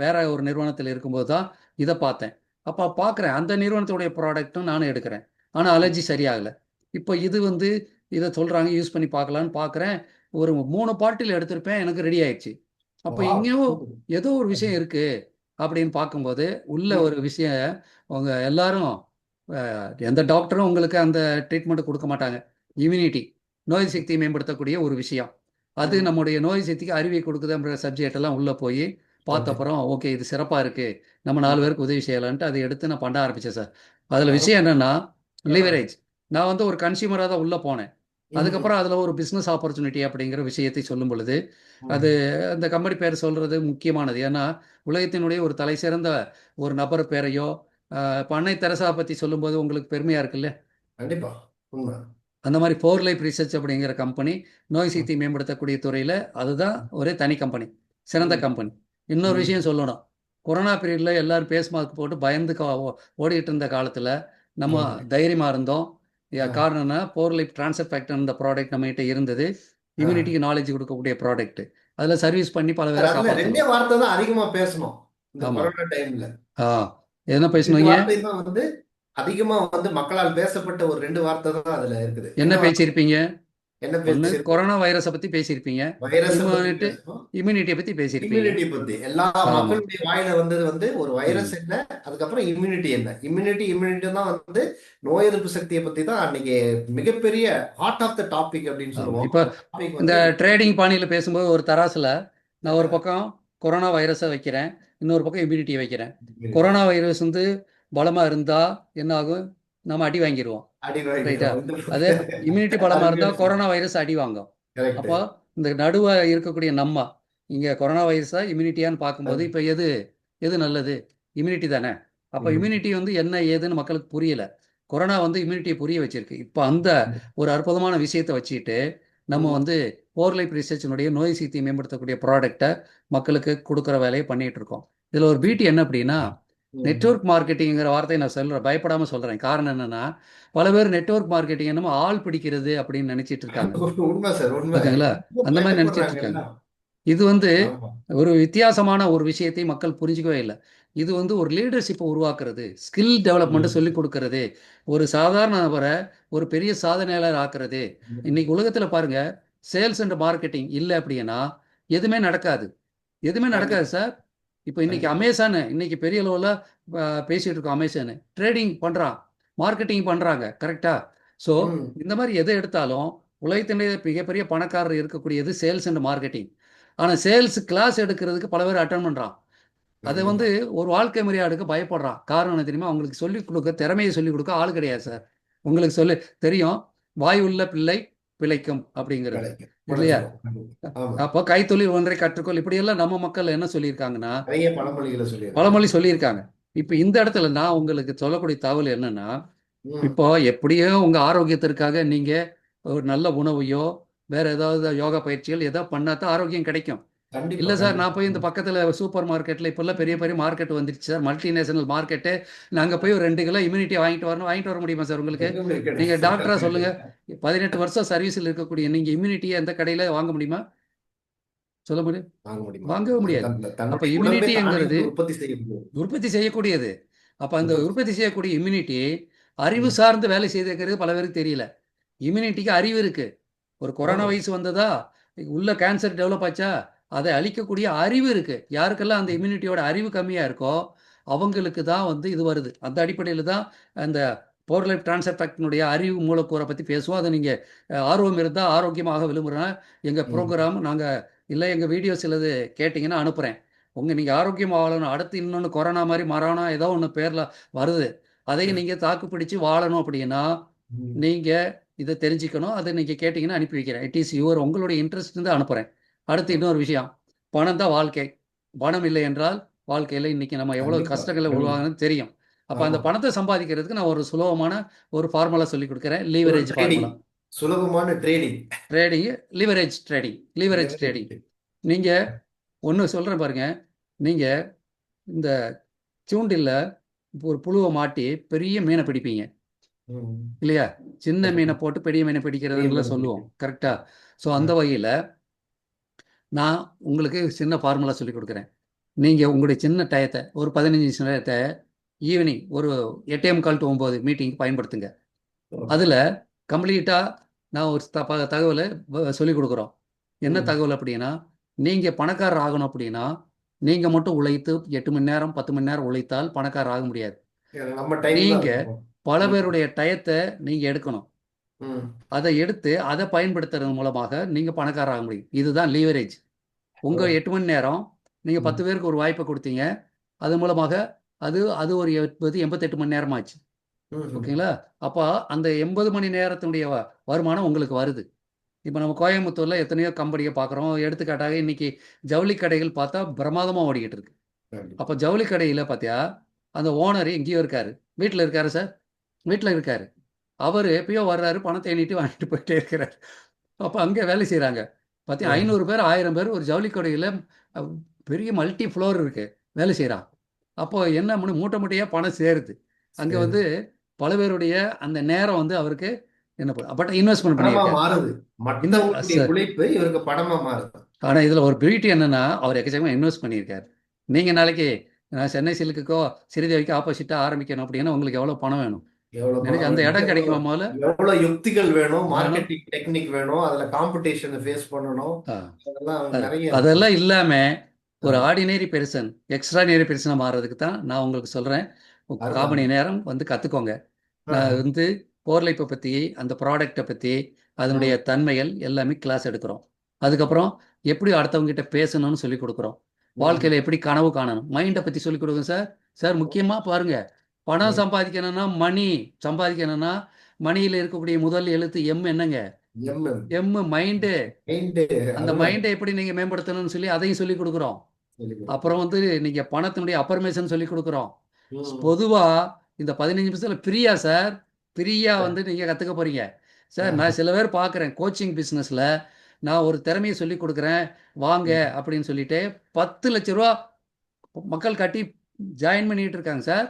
S1: வேற ஒரு நிறுவனத்தில் இருக்கும்போது தான் இதை பார்த்தேன். அப்போ பார்க்குறேன் அந்த நிறுவனத்துடைய ப்ராடக்ட்டும் நானும் எடுக்கிறேன். ஆனால்
S2: ம்.
S1: அலர்ஜி சரியாகலை. இப்போ இது வந்து இதை சொல்கிறாங்க யூஸ் பண்ணி பார்க்கலான்னு பார்க்குறேன். ஒரு 3 பாட்டில் எடுத்திருப்பேன். எனக்கு ரெடி ஆயிடுச்சு. அப்போ
S2: வாவ்.
S1: எங்கேயோ
S2: சூப்பர்.
S1: ஏதோ ஒரு விஷயம் இருக்கு அப்படின்னு பார்க்கும்போது உள்ள
S2: ம்.
S1: ஒரு விஷயம் உங்க எல்லாரும் எந்த டாக்டரும் உங்களுக்கு அந்த ட்ரீட்மெண்ட் கொடுக்க மாட்டாங்க. இம்யூனிட்டி நோய் சக்தியை மேம்படுத்தக்கூடிய ஒரு விஷயம். அது
S2: ம்.
S1: நம்முடைய நோய் சக்திக்கு அறிவை கொடுக்குதுன்ற சப்ஜெக்ட் எல்லாம் உள்ள போய் பார்த்த
S2: ஓகே.
S1: அப்புறம் ஓகே இது சிறப்பாக இருக்கு. நம்ம 4
S2: ம்.
S1: பேருக்கு உதவி செய்யலான்ட்டு அதை எடுத்து நான் பண்ண ஆரம்பிச்சேன் சார். அதில் விஷயம்
S2: அருமை.
S1: என்னன்னா
S2: ஆ.
S1: லிவரேஜ். நான் வந்து ஒரு கன்சியூமராக தான் உள்ள போனேன்.
S2: ம்.
S1: அதுக்கப்புறம் அதில் ஒரு பிஸ்னஸ் ஆப்பர்ச்சுனிட்டி அப்படிங்கிற விஷயத்தை சொல்லும் பொழுது அது
S2: ம்.
S1: அந்த கம்பெனி பேர் சொல்றது முக்கியமானது. ஏன்னா உலகத்தினுடைய ஒரு தலை சிறந்த ஒரு நபர் பேரையோ இப்போ அன்னை தெரசா பற்றி சொல்லும்போது உங்களுக்கு பெருமையாக இருக்குல்ல.
S2: கண்டிப்பா. உண்மை.
S1: அந்த மாதிரி ஃபோர் லைஃப் ரிசர்ச் அப்படிங்கிற கம்பெனி நோய்
S2: ம்.
S1: சக்தி மேம்படுத்தக்கூடிய துறையில் அதுதான் ஒரே தனி கம்பெனி, சிறந்த
S2: ம்.
S1: கம்பெனி. இன்னொரு
S2: ம்.
S1: விஷயம் சொல்லணும். கொரோனா பீரியடில் எல்லாரும் ஃபேஸ் மாஸ்க் போட்டு பயந்து ஓடிட்டு இருந்த காலத்தில் நம்ம
S2: ஓகே.
S1: தைரியமாக இருந்தோம்.
S2: ஆ.
S1: காரணம்னா ஃபோர் லைஃப் ட்ரான்ஸ்ஃபர் ஃபேக்டர் இந்த ப்ராடக்ட் நம்மகிட்ட இருந்தது.
S2: ஆ.
S1: இம்யூனிட்டிக்கு நாலேஜ் கொடுக்கக்கூடிய ப்ராடக்ட். அதில் சர்வீஸ் பண்ணி பல
S2: சார்,
S1: பேரை
S2: அதுல 2
S1: காப்பாற்றணும்.
S2: வார்த்தை தான் அதிகமா பேசணும் இந்த
S1: ஆமாம்.
S2: கொரோனா டைம்ல.
S1: ஆ என்ன
S2: 2
S1: பேசணுங்க?
S2: வார்த்தை தான் அதிகமா மக்களால் பேசப்பட்ட ஒரு 2 வார்த்தை தான் அதுல இருக்குது.
S1: என்ன
S2: என்ன வார்த்தை?
S1: பேசியிருப்பீங்க?
S2: என்ன
S1: ஒன்று
S2: பேசியிருக்கோம்?
S1: கொரோனா வைரஸை பற்றி பேசியிருப்பீங்க,
S2: வைரஸை பத்தி
S1: இம்யூனிட்டி
S2: பேசணும்.
S1: இம்யூனிட்டியை பற்றி பேசியிருப்பீங்க.
S2: இம்யூனிட்டி பத்தி எல்லா
S1: ஆமாம்.
S2: மக்களுடைய வாயில வந்தது வந்து ஒரு வைரஸ்
S1: ம்.
S2: என்ன, அதுக்கப்புறம் இம்யூனிட்டி என்ன. இம்யூனிட்டி தான் வந்து நோய் எதிர்ப்பு சக்தியை பத்தி தான் அன்னைக்கு மிகப்பெரிய ஹார்ட் ஆஃப் த டாபிக் அப்படின்னு
S1: ஆமாம்.
S2: சொல்லுவோம்.
S1: இப்போ
S2: அந்த டாபிக்
S1: இந்த
S2: வந்து
S1: ட்ரேடிங் பாணியில் பேசும்போது ஒரு தராசில் நான் ஒரு பக்கம் கொரோனா வைரஸை வைக்கிறேன், இன்னொரு பக்கம் இம்யூனிட்டியை வைக்கிறேன்.
S2: immunity.
S1: கொரோனா வைரஸ் வந்து பலமாக இருந்தால் என்ன ஆகும்? நம்ம அடி வாங்கிடுவோம்.
S2: அடி
S1: ரைட்டா?
S2: வாங்கிடும்.
S1: அதே இம்யூனிட்டி பலமாக இருந்தால்
S2: அருமையான
S1: கொரோனா வைரஸ் அடி வாங்கும்.
S2: கரெக்ட்.
S1: அப்போ இந்த நடுவா இருக்கக்கூடிய நம்ம இங்கே கொரோனா வைரஸா இம்யூனிட்டியான்னு பார்க்கும்போது இப்போ எது எது நல்லது? இம்யூனிட்டி தானே. அப்போ இம்யூனிட்டி வந்து என்ன ஏதுன்னு மக்களுக்கு புரியல. கொரோனா வந்து இம்யூனிட்டியை புரிய வச்சிருக்கு. இப்போ அந்த ஒரு அற்புதமான விஷயத்தை வச்சுக்கிட்டு நம்ம வந்து போர் லைஃப் ரிசர்ச்சினுடைய நோய் சிகிச்சையை மேம்படுத்தக்கூடிய ப்ராடக்டை மக்களுக்கு கொடுக்குற வேலையை பண்ணிட்டு இருக்கோம். இதில் ஒரு பியூட்டி என்ன அப்படின்னா, நெட்வொர்க் மார்க்கெட்டிங்கிற வார்த்தையை நான் சொல்கிறேன், பயப்படாமல் சொல்கிறேன். காரணம் என்னென்னா, பல பேர் நெட்வொர்க் மார்க்கெட்டிங் என்னமோ ஆள் பிடிக்கிறது அப்படின்னு நினச்சிட்டு இருக்காங்க.
S2: உண்மை சார், உண்மை.
S1: ஓகேங்களா?
S2: ரொம்ப
S1: அந்த மாதிரி நினச்சிட்டு
S2: பயப்படுறாங்க
S1: இருக்காங்க.
S2: எல்லாம்.
S1: இது வந்து
S2: ஆமா.
S1: ஒரு வித்தியாசமான ஒரு விஷயத்தை மக்கள் புரிஞ்சிக்கவே இல்லை. இது வந்து ஒரு லீடர்ஷிப்பை உருவாக்குறது, ஸ்கில் டெவலப்மெண்ட்டை சொல்லிக் கொடுக்கறது, ஒரு சாதாரண நபரை ஒரு பெரிய சாதனையாளர் ஆக்குறது. இன்னைக்கு உலகத்தில் பாருங்க, சேல்ஸ் அண்ட் மார்க்கெட்டிங் இல்லை அப்படின்னா எதுவுமே நடக்காது. எதுவுமே நடக்காது
S2: கண்டிப்பா,
S1: சார். இப்போ இன்னைக்கு
S2: கண்டிப்பா.
S1: அமேசானு இன்னைக்கு பெரிய அளவில் பேசிட்டு இருக்கோம். அமேசானு ட்ரேடிங் பண்ணுறான், மார்க்கெட்டிங் பண்ணுறாங்க, கரெக்டா? ஸோ
S2: ம்.
S1: இந்த மாதிரி எதை எடுத்தாலும் உலகத்திலேயே மிகப்பெரிய பணக்காரர் இருக்கக்கூடியது சேல்ஸ் அண்ட் மார்க்கெட்டிங். ஆனால் சேல்ஸ் கிளாஸ் எடுக்கிறதுக்கு பல பேர் அட்டன் பண்ணுறான். அதை வந்து
S2: கண்டிப்பா.
S1: ஒரு வாழ்க்கை முறையாக எடுக்க பயப்படுறான். காரணம் என்ன தெரியுமா? அவங்களுக்கு சொல்லிக் கொடுக்க, திறமையை சொல்லிக் கொடுக்க ஆள் கிடையாது சார். உங்களுக்கு தெரியும், வாய் உள்ள பிள்ளை பிழைக்கும் அப்படிங்கிறது
S2: கிடைக்கும்.
S1: இல்லையா?
S2: உழைச்சிரும். கண்டிப்பா. ஆமா.
S1: அப்போ கைத்தொழில் ஒன்றை கற்றுக்கொள், இப்படியெல்லாம் நம்ம மக்கள் என்ன சொல்லியிருக்காங்கன்னா,
S2: நிறைய பழமொழிகளை சொல்லியிருக்காங்க.
S1: பழமொழி சொல்லியிருக்காங்க. இப்போ இந்த இடத்துல நான் உங்களுக்கு சொல்லக்கூடிய தகவல் என்னன்னா,
S2: ம்.
S1: இப்போ எப்படியோ உங்கள் ஆரோக்கியத்திற்காக நீங்கள் ஒரு நல்ல உணவையோ வேற ஏதாவது யோகா பயிற்சிகள் ஏதோ பண்ணா தான் ஆரோக்கியம் கிடைக்கும்.
S2: கண்டிப்பா,
S1: இல்லை சார், நான் போய் இந்த
S2: கண்டிப்பா.
S1: பக்கத்தில் சூப்பர் மார்க்கெட்டில் இப்போல்லாம் பெரிய பெரிய மார்க்கெட் வந்துருச்சு சார், மல்டிநேஷனல் மார்க்கெட்டு. நாங்கள் போய் ஒரு 2 கிலோ இம்யூனிட்டி வாங்கிட்டு வர முடியுமா சார் உங்களுக்கு?
S2: எதுவுமே
S1: நீங்கள் டாக்டராக
S2: கிடையாது.
S1: சொல்லுங்கள். 18 வருஷம் சர்வீஸில் இருக்கக்கூடிய நீங்கள் இம்யூனிட்டியை எந்த கடையில் வாங்க முடியுமா? சொல்ல முடியும்?
S2: வாங்க முடியுமா?
S1: வாங்கவே
S2: அது
S1: முடியாது. அப்போ
S2: தன்னுடைய உடம்பே தானே
S1: இம்யூனிட்டிங்கிறது
S2: வந்து உற்பத்தி செய்ய முடியும்.
S1: உற்பத்தி செய்யக்கூடியது. அப்போ அந்த
S2: உற்பத்தி.
S1: உற்பத்தி செய்யக்கூடிய இம்யூனிட்டி அறிவு
S2: ம்.
S1: சார்ந்து வேலை செய்திருக்கிறது பல பேருக்கு தெரியல. இம்யூனிட்டிக்கு அறிவு இருக்கு. ஒரு கொரோனா
S2: ஆமா.
S1: வைரஸ் வந்ததா, உள்ள கேன்சர் டெவலப் ஆச்சா, அதை அழிக்கக்கூடிய அறிவு இருக்கு. யாருக்கெல்லாம் அந்த இம்யூனிட்டியோட அறிவு கம்மியாக இருக்கோ அவங்களுக்கு தான் வந்து இது வருது. அந்த அடிப்படையில் தான் அந்த போர் லைஃப் ட்ரான்ஸ்ஃபர் ஃபேக்டரினுடைய அறிவு மூலக்கூறை பற்றி பேசுவோம். அதை நீங்கள் ஆர்வம் இருந்தால், ஆரோக்கியமாக விரும்புகிறேன்னா எங்கள்
S2: ம்.
S1: ப்ரோக்ராம் நாங்கள் இல்லை எங்கள் வீடியோ சிலது கேட்டிங்கன்னா அனுப்புகிறேன். நீங்கள் ஆரோக்கியம் வாழணும், அடுத்து இன்னொன்று கொரோனா மாதிரி மரணம் ஏதோ ஒன்று பேரில் வருது, அதையும் நீங்கள் தாக்கு பிடிச்சி வாழணும் அப்படின்னா
S2: ம்.
S1: நீங்கள் இதை தெரிஞ்சுக்கணும். அதை நீங்கள் கேட்டிங்கன்னா அனுப்பி வைக்கிறேன். இட் இஸ் யுவர் உங்களுடைய இன்ட்ரெஸ்ட் இருந்து அனுப்புகிறேன். அடுத்து இன்னொரு விஷயம், பணம் தான் வாழ்க்கை. பணம் இல்லை என்றால் வாழ்க்கையில் இன்றைக்கி நம்ம எவ்வளோ
S2: கண்டிப்பா,
S1: கஷ்டங்களை
S2: கண்டிப்பா.
S1: உருவாகுதுன்னு தெரியும். அப்போ அந்த
S2: ஆமா.
S1: பணத்தை சம்பாதிக்கிறதுக்கு நான் ஒரு சுலபமான ஒரு ஃபார்முலா சொல்லிக் கொடுக்குறேன்,
S2: ஒரு
S1: லீவரேஜ்
S2: ட்ரேடிங்.
S1: ஃபார்முலா.
S2: சுலபமான ட்ரேடிங்.
S1: Trading, leverage trading. நீங்கள் ஒன்று சொல்கிறேன் பாருங்க, நீங்கள் இந்த தூண்டில்ல ஒரு புழுவை மாட்டி பெரிய மீனை பிடிப்பீங்க
S2: ம்.
S1: இல்லையா? சின்ன மீனை போட்டு பெரிய மீனை பிடிக்கிறதுன்னு சொல்லுவோம், கரெக்டா? ஸோ அந்த வகையில் நான் உங்களுக்கு சின்ன ஃபார்முலா சொல்லிக் கொடுக்குறேன். நீங்கள் உங்களுடைய சின்ன டயத்தை ஒரு 15 நிமிஷம் நேரத்தை ஈவினிங் ஒரு 8:45 to 9 மீட்டிங் பயன்படுத்துங்க. அதில் கம்ப்ளீட்டாக நான் ஒரு தகவலை சொல்லிக் கொடுக்குறோம். என்ன
S2: ம்.
S1: தகவல் அப்படின்னா, நீங்கள் பணக்காரர் ஆகணும் அப்படின்னா நீங்கள் மட்டும் உழைத்து 8 மணி நேரம் 10 மணி நேரம் உழைத்தால் பணக்காரர் ஆக முடியாது.
S2: நம்ம டைம் தான்
S1: நீங்கள்
S2: இருக்கணும்.
S1: பல
S2: ம்.
S1: பேருடைய டயத்தை நீங்கள் எடுக்கணும்.
S2: ம்.
S1: அதை எடுத்து அதை பயன்படுத்துறது மூலமாக நீங்கள் பணக்காரர் ஆக முடியும். இதுதான் லீவரேஜ்.
S2: ஓ.
S1: உங்கள் 8 மணி நேரம் நீங்கள் 10
S2: ம்.
S1: பேருக்கு ஒரு வாய்ப்பை கொடுத்தீங்க. அது மூலமாக அது அது ஒரு 88 மணி நேரம் ஆச்சு.
S2: ம்ஹ்ம்.
S1: ஓகேங்களா? அப்போ அந்த 80 மணி நேரத்தினுடைய வருமானம் உங்களுக்கு வருது. இப்போ நம்ம கோயம்புத்தூரில் எத்தனையோ கம்பெனியை பார்க்குறோம். எடுத்துக்காட்டாக இன்னைக்கு ஜவுளி கடைகள் பார்த்தா பிரமாதமாக ஓடிக்கிட்டு இருக்கு.
S2: கண்டிப்பா.
S1: அப்போ ஜவுளி கடையில் பார்த்தியா, அந்த ஓனர் எங்கேயோ இருக்காரு. வீட்டில் இருக்காரு சார்? வீட்டில் இருக்காரு. அவர் எப்பயோ வர்றாரு, பணத்தை எண்ணிட்டு வாங்கிட்டு போயிட்டே இருக்கிறார். அப்போ அங்கே வேலை செய்கிறாங்க. பார்த்தீங்கன்னா
S2: ஓ.
S1: 500 பேர் 1000 பேர் ஒரு ஜவுளி கடையில் பெரிய மல்டி ஃப்ளோர் இருக்கு, வேலை செய்கிறான். அப்போ என்ன பண்ணு, மூட்டை மூட்டையாக பணம் சேருது. அங்கே
S2: சரி.
S1: வந்து பல பேருடைய அந்த நேரம் வந்து அவருக்கு என்ன பட் இன்வெஸ்ட்மெண்ட்
S2: படமா
S1: பண்ணியிருக்காரு.
S2: மாறுது.
S1: இந்த
S2: மத்தவங்களுடைய உழைப்பு இவருக்கு படமா மாறுது.
S1: ஆனால் இதில் ஒரு பியூட்டி என்னன்னா, அவர் எக்கச்சக்கமாக இன்வெஸ்ட் பண்ணியிருக்காரு. நீங்கள் நாளைக்கு நான் சென்னை சில்க்குக்கோ ஸ்ரீதேவிக்கோ ஆப்போசிட்டாக ஆரம்பிக்கணும் அப்படின்னா உங்களுக்கு எவ்வளோ பணம் வேணும்?
S2: எவ்வளவு
S1: நினைச்சு
S2: பணம்
S1: அந்த
S2: வேணும்,
S1: இடம்
S2: எவ்வளவு
S1: கிடைக்குமா முதல்ல
S2: எவ்வளவு யுக்திகள் வேணும்,
S1: வேணும்.
S2: மார்க்கெட்டிங் டெக்னிக் வேணும், அதுல காம்படிஷனை ஃபேஸ் பண்ணணும்.
S1: ஆ.
S2: அதெல்லாம்
S1: அது
S2: நிறைய இருக்கு.
S1: அதெல்லாம் இல்லாம ஒரு
S2: ஆமா.
S1: ஆர்டினரி பெர்சன் எக்ஸ்ட்ராடினரி பெர்சனாக மாறுறதுக்கு தான் நான் உங்களுக்கு சொல்கிறேன். கால்
S2: அருமை.
S1: மணி நேரம் வந்து கற்றுக்கோங்க. நான்
S2: ஆஹா.
S1: வந்து போர்லைப்பை பற்றி, அந்த ப்ராடக்டை பற்றி, அதனுடைய
S2: ம்.
S1: தன்மைகள் எல்லாமே கிளாஸ் எடுக்கிறோம். அதுக்கப்புறம் எப்படி அடுத்தவங்ககிட்ட பேசணும்னு சொல்லி கொடுக்குறோம்.
S2: ம்.
S1: வாழ்க்கையில் எப்படி கனவு காணணும், மைண்டை பற்றி சொல்லி கொடுங்க சார். சார் முக்கியமாக பாருங்க, பணம்
S2: ம்.
S1: சம்பாதிக்கணும்னா மணி சம்பாதிக்கணும்னா மணியில் இருக்கக்கூடிய முதல் எழுத்து எம் என்னங்க?
S2: எம்.
S1: M mind.
S2: மைண்டு.
S1: அந்த
S2: அருமை.
S1: மைண்டை எப்படி நீங்கள் மேம்படுத்தணும்னு சொல்லி அதையும் சொல்லி கொடுக்குறோம்.
S2: சொல்லிக்
S1: அப்புறம்
S2: கொடுக்குறீங்க.
S1: வந்து நீங்கள் பணத்தினுடைய அப்பர்மேஷன் சொல்லி கொடுக்குறோம்.
S2: ம்.
S1: பொதுவாக இந்த 15 நிமிஷத்தில் ஃப்ரீயா சார், ஃப்ரீயா வந்து நீங்கள் கற்றுக்க போகிறீங்க. சார்
S2: ஆஹா.
S1: நான் சில பேர் பார்க்குறேன் கோச்சிங் பிஸ்னஸில், நான் ஒரு திறமையை சொல்லி கொடுக்குறேன் வாங்க
S2: ம்.
S1: அப்படின்னு சொல்லிட்டு 10 லட்ச ரூபா மக்கள் கட்டி ஜாயின் பண்ணிட்டு இருக்காங்க சார்.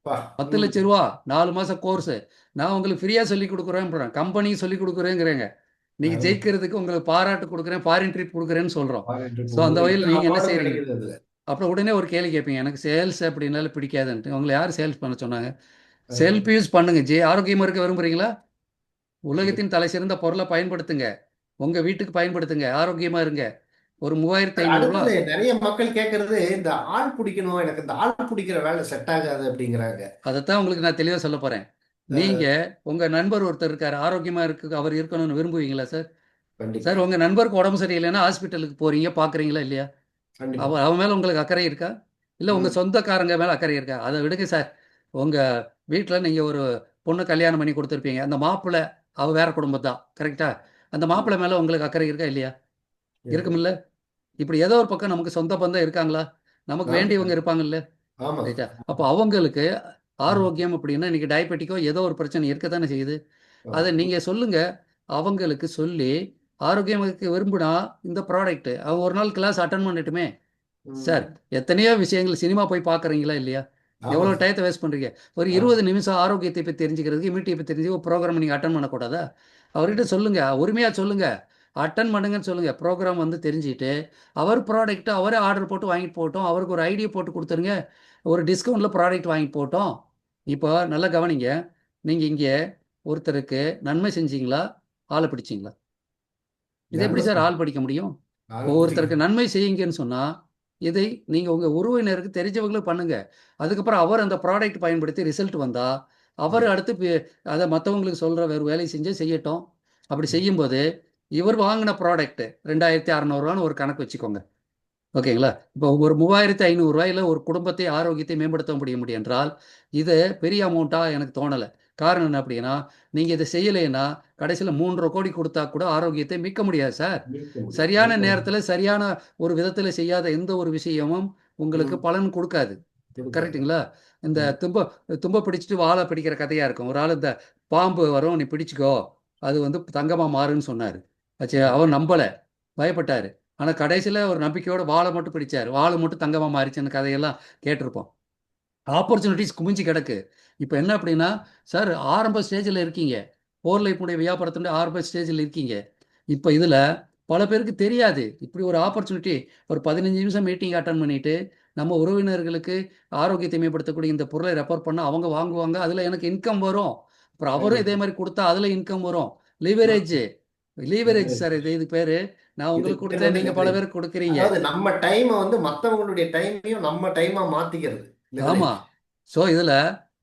S2: பா.
S1: 10 லட்ச
S2: ம்.
S1: ரூபா 4 மாதம் கோர்ஸு. நான் உங்களுக்கு ஃப்ரீயாக சொல்லி கொடுக்குறேன், கம்பெனி சொல்லி கொடுக்குறேங்கிறேங்க. நீங்கள்
S2: அருமை.
S1: ஜெயிக்கிறதுக்கு உங்களுக்கு பாராட்டு கொடுக்குறேன், ஃபாரின் ட்ரிப் கொடுக்குறேன்னு சொல்கிறோம்.
S2: ஃபாரின் ட்ரிப்
S1: ஸோ அந்த
S2: உங்களுக்கு
S1: வகையில்
S2: இத்தனை
S1: நீங்கள் என்ன
S2: அவார்டும்
S1: செய்கிறீங்க?
S2: கிடைக்குது அதுல.
S1: அப்புறம் உடனே ஒரு கேள்வி கேட்பீங்க, எனக்கு சேல்ஸ் அப்படின்னால பிடிக்காதுன்ட்டு. உங்களை யார் சேல்ஸ் பண்ண சொன்னாங்க?
S2: ஆஹா.
S1: செல்ஃப் யூஸ் பண்ணுங்க ஆரோக்கியமாக இருக்க விரும்புகிறீங்களா? உலகத்தின் தலை சிறந்த பொருளை பயன்படுத்துங்க, உங்கள் வீட்டுக்கு பயன்படுத்துங்க, ஆரோக்கியமாக இருங்க. ஒரு 3500 ரூபா.
S2: அடுத்தது நிறைய மக்கள் கேட்கறது, இந்த ஆள் பிடிக்கணும், எனக்கு இந்த ஆள் பிடிக்கிற வேலை செட் ஆகாது அப்படிங்கிறாங்க.
S1: அதைத்தான் உங்களுக்கு நான் தெளிவாக சொல்ல போகிறேன்.
S2: ஆஹ்,
S1: நீங்கள் உங்கள் நண்பர் ஒருத்தர் இருக்கார், ஆரோக்கியமாக இருக்கு, அவர் இருக்கணும்னு விரும்புவீங்களா சார்?
S2: கண்டிப்பா.
S1: சார் உங்கள் நண்பருக்கு உடம்பு சரியில்லைன்னா ஹாஸ்பிட்டலுக்கு போகிறீங்க, பார்க்குறீங்களா இல்லையா?
S2: கண்டிப்பா.
S1: அவன் மேலே உங்களுக்கு அக்கறை இருக்கா? இல்லை உங்கள்
S2: ம்.
S1: சொந்தக்காரங்க மேலே அக்கறை இருக்கா? அதை விடுங்க சார். உங்கள் வீட்டில் நீங்கள் ஒரு பொண்ணு கல்யாணம் பண்ணி கொடுத்துருப்பீங்க, அந்த மாப்பிள்ளை அவள் வேற குடும்பம் தான், கரெக்டா? அந்த
S2: ம்.
S1: மாப்பிள்ளை மேலே உங்களுக்கு அக்கறை இருக்கா இல்லையா?
S2: இருக்கு.
S1: இருக்குமில்ல? இப்படி ஏதோ ஒரு பக்கம் நமக்கு சொந்த பந்தம் இருக்காங்களா? நமக்கு
S2: ஆமா.
S1: வேண்டியவங்க இருப்பாங்கல்ல?
S2: ஆமா.
S1: ரைட்டா? அப்போ அவங்களுக்கு
S2: ம்.
S1: ஆரோக்கியம் அப்படின்னா இன்னைக்கு டயபெட்டிக்கோ ஏதோ ஒரு பிரச்சனை இருக்கத்தானே செய்யுது.
S2: ஆமா.
S1: அதை நீங்கள் சொல்லுங்க, அவங்களுக்கு சொல்லி ஆரோக்கியமாக விரும்பினா இந்த ப்ராடக்ட் அவங்க ஒரு நாள் கிளாஸ் அட்டன் பண்ணட்டுமே. சார்
S2: ம்.
S1: எத்தனையோ விஷயங்கள் சினிமா போய் பார்க்குறீங்களா இல்லையா?
S2: ஆமா
S1: எவ்வளோ
S2: சார்.
S1: டயத்தை வேஸ்ட் பண்ணுறீங்க? ஒரு
S2: ஆமா.
S1: 20 நிமிஷம் ஆரோக்கியத்தை பற்றி தெரிஞ்சுக்கிறதுக்கு, இம்யூனிட்டியை பற்றி தெரிஞ்சு ஒரு ப்ரோக்ராம் நீங்கள் அட்டன் பண்ணக்கூடாதா? அவர்கிட்ட சொல்லுங்க, உரிமையாக சொல்லுங்க, அட்டன் பண்ணுங்கன்னு சொல்லுங்க. ப்ரோக்ராம் வந்து தெரிஞ்சுட்டு அவர் ப்ராடக்ட்டை அவரே ஆர்டர் போட்டு வாங்கிட்டு போகட்டும், அவருக்கு ஒரு ஐடியா போட்டு கொடுத்துருங்க, ஒரு டிஸ்கவுண்ட்டில் ப்ராடக்ட் வாங்கிட்டு போகட்டும். இப்போ நல்லா கவனிங்க, நீங்கள் இங்கே ஒருத்தருக்கு நன்மை செஞ்சீங்களா, ஆளை பிடிச்சிங்களா? இது எப்படி
S2: நன்மை
S1: சார்
S2: செய்.
S1: ஆள் படிக்க முடியும்?
S2: ஆள்
S1: ஒருத்தருக்கு
S2: பிடிக்கணும்.
S1: நன்மை செய்யுங்கன்னு சொன்னா, இதை நீங்க உங்க உறவினருக்கு தெரிஞ்சவங்களுக்கு பண்ணுங்க. அதுக்கப்புறம் அவர் அந்த ப்ராடக்ட் பயன்படுத்தி ரிசல்ட் வந்தா, அவர்
S2: ம்.
S1: அடுத்து அத மத்தவங்களுக்கு சொல்ற வேறு வேலைய செஞ்சு செய்யட்டும். அப்படி
S2: ம்.
S1: செய்யும்போது, இவர் வாங்குன ப்ராடக்ட் ரூ. 2600 ஒரு கணக்கு வச்சுக்கோங்க. ஓகேங்களா? இப்போ ஒரு ரூ. 3500 ஒரு குடும்பத்தை ஆரோக்கியத்தை மேம்படுத்த முடியும் என்றால், இது பெரிய அமௌண்ட்டா எனக்கு தோணல. காரணம் என்ன அப்படின்னா, நீங்க இத செய்யலைன்னா, கடைசியில 3,50,00,000 குடுத்தா கூட ஆரோக்கியத்தை மீட்க முடியாது சார்.
S2: மீட்க முடியும்.
S1: சரியான
S2: மீட்க முடியும்.
S1: நேரத்தில, சரியான ஒரு விதத்தில செய்யாத எந்த ஒரு விஷயமும் உங்களுக்கு
S2: ம்.
S1: பலன் குடுக்காது.
S2: கொடுக்காது.
S1: கரெக்ட்டுங்களா? இந்த
S2: ம்.
S1: தும்ப பிடிச்சுட்டு வால பிடிக்கிற கதையா இருக்கும். ஒரு ஆளு இந்த பாம்பு வரும், நீ பிடிச்சுக்கோ, அது வந்து தங்கமா மாறுன்னு சொன்னாரு.
S2: ம்.
S1: அவர் நம்பல, பயப்பட்டாரு. ஆனா கடைசியில ஒரு நம்பிக்கையோட வால மட்டும் பிடிச்சாரு. வாலு மட்டும் தங்கமா மாறிச்சுன்னு கதையெல்லாம் கேட்டிருப்போம். ஆப்பர்ச்சுனிட்டீஸ் குமிஞ்சு கிடக்கு. இப்ப என்ன அப்படின்னா, சார் ஆரம்ப ஸ்டேஜ்ல இருக்கீங்க. போர் லைஃப்னுடைய வியாபாரத்தினுடைய ஆரம்ப ஸ்டேஜ்ல இருக்கீங்க. இப்ப இதுல பல பேருக்கு தெரியாது. இப்படி ஒரு ஆப்பர்ச்சுனிட்டி, ஒரு 15 நிமிஷம் மீட்டிங் அட்டெண்ட் பண்ணிட்டு, நம்ம உறவினர்களுக்கு ஆரோக்கியத்தை மேம்படுத்தக்கூடிய இந்த பொருளை ரெஃபர் பண்ணா அவங்க வாங்குவாங்க. அதுல எனக்கு இன்கம் வரும். அப்புறம் அவரும் இதே
S2: கண்டிப்பா.
S1: மாரி குடுத்தா அதுல இன்கம் வரும். லிவரேஜ்.
S2: ம்.
S1: லீவரேஜ் சார் இதுக்கு பேரு. நான் உங்களுக்கு
S2: இதுக்கு பேர்
S1: குடுத்தேன்,
S2: வந்து
S1: நீங்க பல
S2: லெவரேஜ்.
S1: பேருக்கு குடுக்குறீங்க.
S2: அதாவது நம்ம டைம வந்து மத்தவங்களுடைய டைமையும் நம்ம டைமா மாத்திக்கிறது.
S1: ஆமா.
S2: லெவரேஜ்.
S1: ஸோ இதில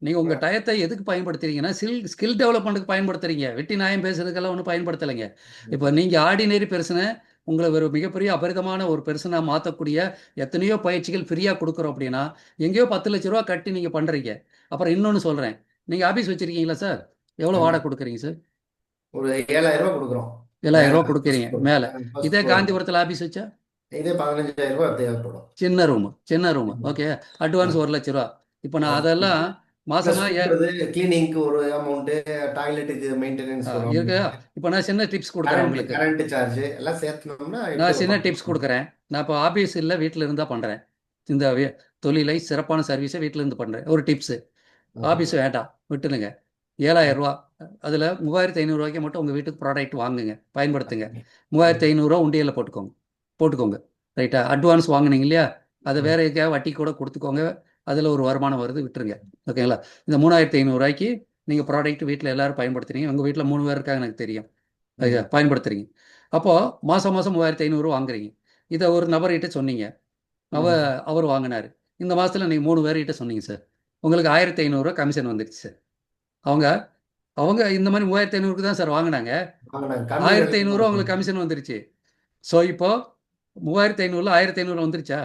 S1: நீங்க உங்க டயத்தை எதுக்கு பயன்படுத்துறீங்கன்னா, ஸ்கில் டெவலப்மெண்ட்டுக்கு பயன்படுத்துறீங்க. வெட்டி நியாயம் பேசுறதுக்கெல்லாம் ஒண்ணும் பயன்படுத்தலைங்க. இப்போ நீங்க ஆர்டினரி பெர்சன உங்கள ஒரு மிகப்பெரிய அபரிதமான ஒரு பெர்சனா மாத்தக்கூடிய எத்தனையோ பயிற்சிகள் ஃப்ரீயா குடுக்குறோம் அப்படின்னா, எங்கேயோ ரூ. 10,00,000 கட்டி நீங்க பண்றீங்க. அப்புறம் இன்னொன்னு சொல்றேன். நீங்க ஆபீஸ் வச்சிருக்கீங்களா சார்? எவ்வளோ வாடகை
S2: கண்டிப்பா.
S1: குடுக்குறீங்க சார்?
S2: ஒரு ரூ. 7,000 குடுக்குறோம்.
S1: ரூ.
S2: மேல
S1: 7,000
S2: ஃபர்ஸ்ட்
S1: குடுக்குறீங்க
S2: ஃப்ளோர்.
S1: மேல.
S2: ஃபர்ஸ்ட்
S1: இதே
S2: ஃப்ளோர்.
S1: காந்திபுரத்தில ஆபீஸ் வச்சா?
S2: இதே ரூ. 15,000 தேவைப்படும்.
S1: சின்ன ரூமு, சின்ன ரூமு.
S2: ம்.
S1: ஓகே.
S2: ஆ.
S1: அட்வான்ஸ் ரூ. 1,00,000. இப்போ நான்
S2: ஆமா.
S1: அதெல்லாம்
S2: பிளஸ்
S1: மாசமா
S2: கூட்டுறது, கிளீனிங்க்கு ஒரு அமௌண்ட், டாய்லெட்டுக்கு மெயின்டெனன்ஸ் ஒரு
S1: இருக்கு.
S2: அமௌண்ட்,
S1: இப்போ நான் சின்ன டிப்ஸ் குடுக்குறேன்
S2: கரண்ட்
S1: உங்களுக்கு.
S2: கரண்ட் சார்ஜ் எல்லாம் சேர்த்தனோம்னா எப்படி
S1: நான்
S2: ஒரு
S1: சின்ன
S2: 10
S1: டிப்ஸ் குடுக்குறேன். நான் இப்போ ஆபீஸ் இல்ல, வீட்ல இருந்தா பண்றேன். இந்த தொழிலை சிறப்பான சர்வீஸ வீட்ல இருந்து பண்றேன். ஒரு டிப்ஸு. ஆபீஸ் வேண்டாம், விட்டுடுங்க. ரூ. 7,000 அதுல ரூ. 3,500 மட்டும் உங்க வீட்டுக்கு ப்ராடக்ட் வாங்குங்க, பயன்படுத்துங்க. ரூ.
S2: ம்.
S1: 3,500 உண்டியல்ல போட்டுக்கோங்க. போட்டுக்கோங்க. ரைட்டா? அட்வான்ஸ் வாங்குனீங்க இல்லையா? அத
S2: ம்.
S1: வேற எங்கேயாவது வட்டிக்கு கூட குடுத்துக்கோங்க. அதுல ஒரு வருமானம் வருது, விட்டுருங்க. ஓகேங்களா? இந்த ரூ. 3,500 நீங்கள் ப்ராடக்ட் வீட்டில் எல்லாரும் பயன்படுத்துறீங்க. உங்கள் வீட்டில் 3 பேர் இருக்காங்க எனக்கு தெரியும்.
S2: ம்.
S1: பயன்படுத்துறீங்க. அப்போது மாதம் மாதம் 3500 வாங்குறீங்க. இதை ஒரு நபர்கிட்ட சொன்னீங்க. அவ
S2: ம்.
S1: அவர் வாங்கினார். இந்த மாதத்தில் நீங்கள் 3 பேர்கிட்ட சொன்னீங்க சார். உங்களுக்கு 1500 கமிஷன் வந்துடுச்சு சார். அவங்க அவங்க இந்த மாதிரி 3500க்கு தான் சார் வாங்கினாங்க.
S2: வாங்கினாங்க. கம்மி விலைக்கு
S1: 1500
S2: வாங்கினாங்க.
S1: உங்களுக்கு கமிஷன் வந்துருச்சு. ஸோ இப்போ 3500ல் 1500 வந்துருச்சா?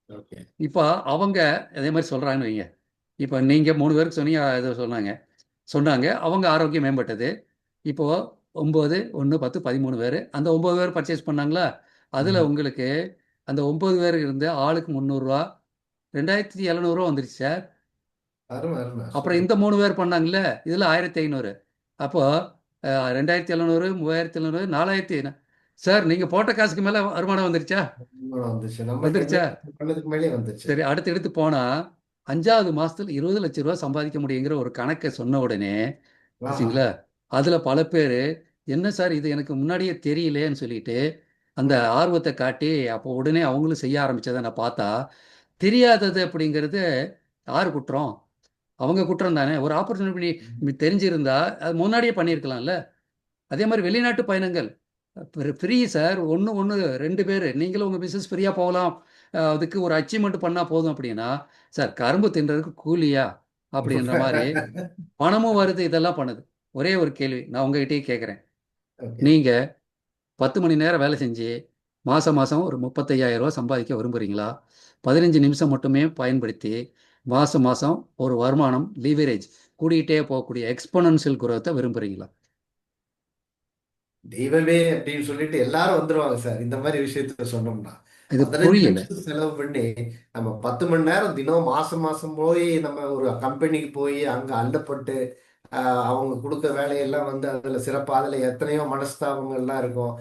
S2: ஓகே.
S1: இப்போ அவங்க அதே மாதிரி சொல்கிறாங்கன்னு வைங்க. இப்போ நீங்கள் 3 பேருக்கு சொன்னீங்க, இதை சொன்னாங்க. அவங்க ஆரோக்கியம் மேம்பட்டது. இப்போது 9, 1, 10, 13 பேர். அந்த 9 பேர் பர்ச்சேஸ் பண்ணாங்களா? அதில்
S2: ம்.
S1: உங்களுக்கு அந்த 9 பேர் இருந்து ஆளுக்கு 300 2700 வந்துருச்சு சார்.
S2: அருமை, அருமை.
S1: அப்புறம்
S2: சூப்பர்.
S1: இந்த 3 பேர் பண்ணாங்கல்ல, இதில் 1500. அப்போ 2700, 3700, 4000. சார் நீங்கள் போட்ட காசுக்கு மேலே வருமானம் வந்துருச்சா?
S2: வருமானம் வந்துச்சு. நம்ம
S1: வந்துருச்சா?
S2: இன்வெஸ்ட் பண்ணதுக்கு மேலே வந்துச்சு.
S1: சரி, அடுத்து எடுத்து போனால் 5வது மாதத்தில் 20 லட்ச ரூபா சம்பாதிக்க முடியுங்கிற ஒரு கணக்கை சொன்ன உடனே
S2: ஆஹா.
S1: ஆச்சுங்களா, அதில் பல பேர் என்ன சார் இது எனக்கு முன்னாடியே தெரியலேன்னு சொல்லிட்டு அந்த
S2: ம்.
S1: ஆர்வத்தை காட்டி அப்போ உடனே அவங்களும் செய்ய ஆரம்பிச்சதை நான் பார்த்தா, தெரியாதது அப்படிங்கிறது யார் குற்றம்? அவங்க குற்றம் தானே. ஒரு ஆப்பர்ச்சுனிட்டி தெரிஞ்சிருந்தா அது முன்னாடியே பண்ணியிருக்கலாம்ல. அதே மாதிரி வெளிநாட்டு பயணங்கள் ஃப்ரீ சார். ஒன்று ஒன்று 2 பேர் நீங்களும் உங்கள் பிஸ்னஸ் ஃப்ரீயாக போகலாம். அதுக்கு ஒரு அச்சீவ்மெண்ட் பண்ணால் போதும் அப்படின்னா, சார் கரும்பு தின்றதுக்கு கூலியா அப்படின்ற மாதிரி பணமும் வருது, இதெல்லாம் பண்ணுது. ஒரே ஒரு கேள்வி நான் உங்ககிட்டயே கேட்குறேன்.
S2: ஓகே.
S1: நீங்கள் 10 மணி நேரம் வேலை செஞ்சு மாதம் மாதம் ஒரு 35,000 சம்பாதிக்க விரும்புகிறீங்களா? 15 நிமிஷம் மட்டுமே பயன்படுத்தி மாதம் மாதம் ஒரு வருமானம் லீவரேஜ் கூடிக்கிட்டே போகக்கூடிய எக்ஸ்போனன்ஷியல் குரோத்தை விரும்புகிறீங்களா?
S2: தெய்வமே அப்படின்னு சொல்லிட்டு எல்லாரும் வந்துருவாங்க சார் இந்த மாதிரி விஷயத்த சொன்னோம்னா.
S1: இது
S2: 15
S1: புரியல.
S2: நிமிஷம் செலவு பண்ணி நம்ம 10 மணி நேரம் தினம் மாசம் மாசம் போய் நம்ம ஒரு கம்பெனிக்கு போய் அங்க அள்ளப்பட்டு அவங்க கொடுக்க வேலையெல்லாம் வந்து அதுல சிறப்பா அதுல எத்தனையோ மனஸ்தாபங்கள்லாம் இருக்கும்.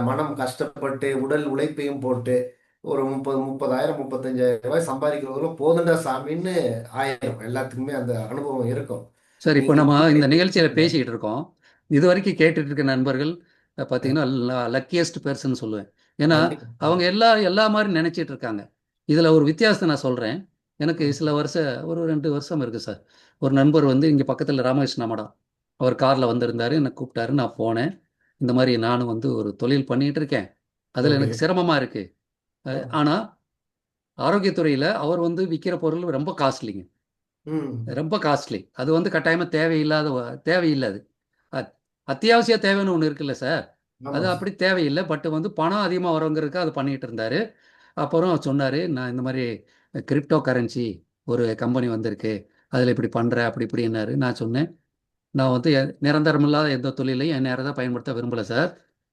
S2: மனம் கஷ்டப்பட்டு உடல் உழைப்பையும் போட்டு ஒரு 30,000 35,000 ரூபாய் சம்பாதிக்கிறவங்களும் போதுண்டா சாமின்னு ஆயிரும். எல்லாத்துக்குமே அந்த அனுபவம் இருக்கும்.
S1: சார், இப்போ
S2: நீங்க
S1: நம்ம
S2: இப்படி
S1: இந்த நிகழ்ச்சியில்
S2: பேசிட்டீங்க.
S1: பேசிக்கிட்டு இருக்கோம். இது வரைக்கும் கேட்டுட்டு இருக்க நண்பர்கள் பார்த்தீங்கன்னா லக்கியஸ்ட் பர்சன் சொல்லுவேன். ஏன்னா
S2: கண்டிப்பா.
S1: அவங்க எல்லா மாதிரி நினச்சிட்டு இருக்காங்க. இதில் ஒரு வித்தியாசத்தை நான் சொல்கிறேன். எனக்கு சில வருஷம் ஒரு 2 வருஷம் இருக்குது சார். ஒரு நண்பர் வந்து இங்கே பக்கத்தில் ராமகிருஷ்ண மடம், அவர் காரில் வந்திருந்தார், என்னை கூப்பிட்டாரு, நான் போனேன். இந்த மாதிரி நானும் வந்து ஒரு தொழில் பண்ணிகிட்டு இருக்கேன், அதில்
S2: ஓகே.
S1: எனக்கு சிரமமாக இருக்குது. ஆனால் ஆரோக்கியத்துறையில் அவர் வந்து விற்கிற பொருள் ரொம்ப காஸ்ட்லிங்க.
S2: ம்.
S1: ரொம்ப காஸ்ட்லி. அது வந்து கட்டாயமாக தேவையில்லாத தேவையில்லை அது. அத் அத்தியாவசிய தேவைன்னு ஒன்று இருக்குல்ல சார். அது
S2: ஆமா சார்.
S1: அப்படி தேவையில்லை. பட் வந்து பணம் அதிகமாக வரவங்கிறதுக்கு அது பண்ணிகிட்டு இருந்தார். அப்புறம் சொன்னார், நான் இந்த மாதிரி கிரிப்டோ கரன்சி ஒரு கம்பெனி வந்திருக்கு, அதில் இப்படி பண்ணுறேன் அப்படி இப்படின்னாரு. நான் சொன்னேன், நான் வந்து நிரந்தரமில்லாத எந்த தொழிலையும் என் நேரத்தை பயன்படுத்த விரும்பலை சார்.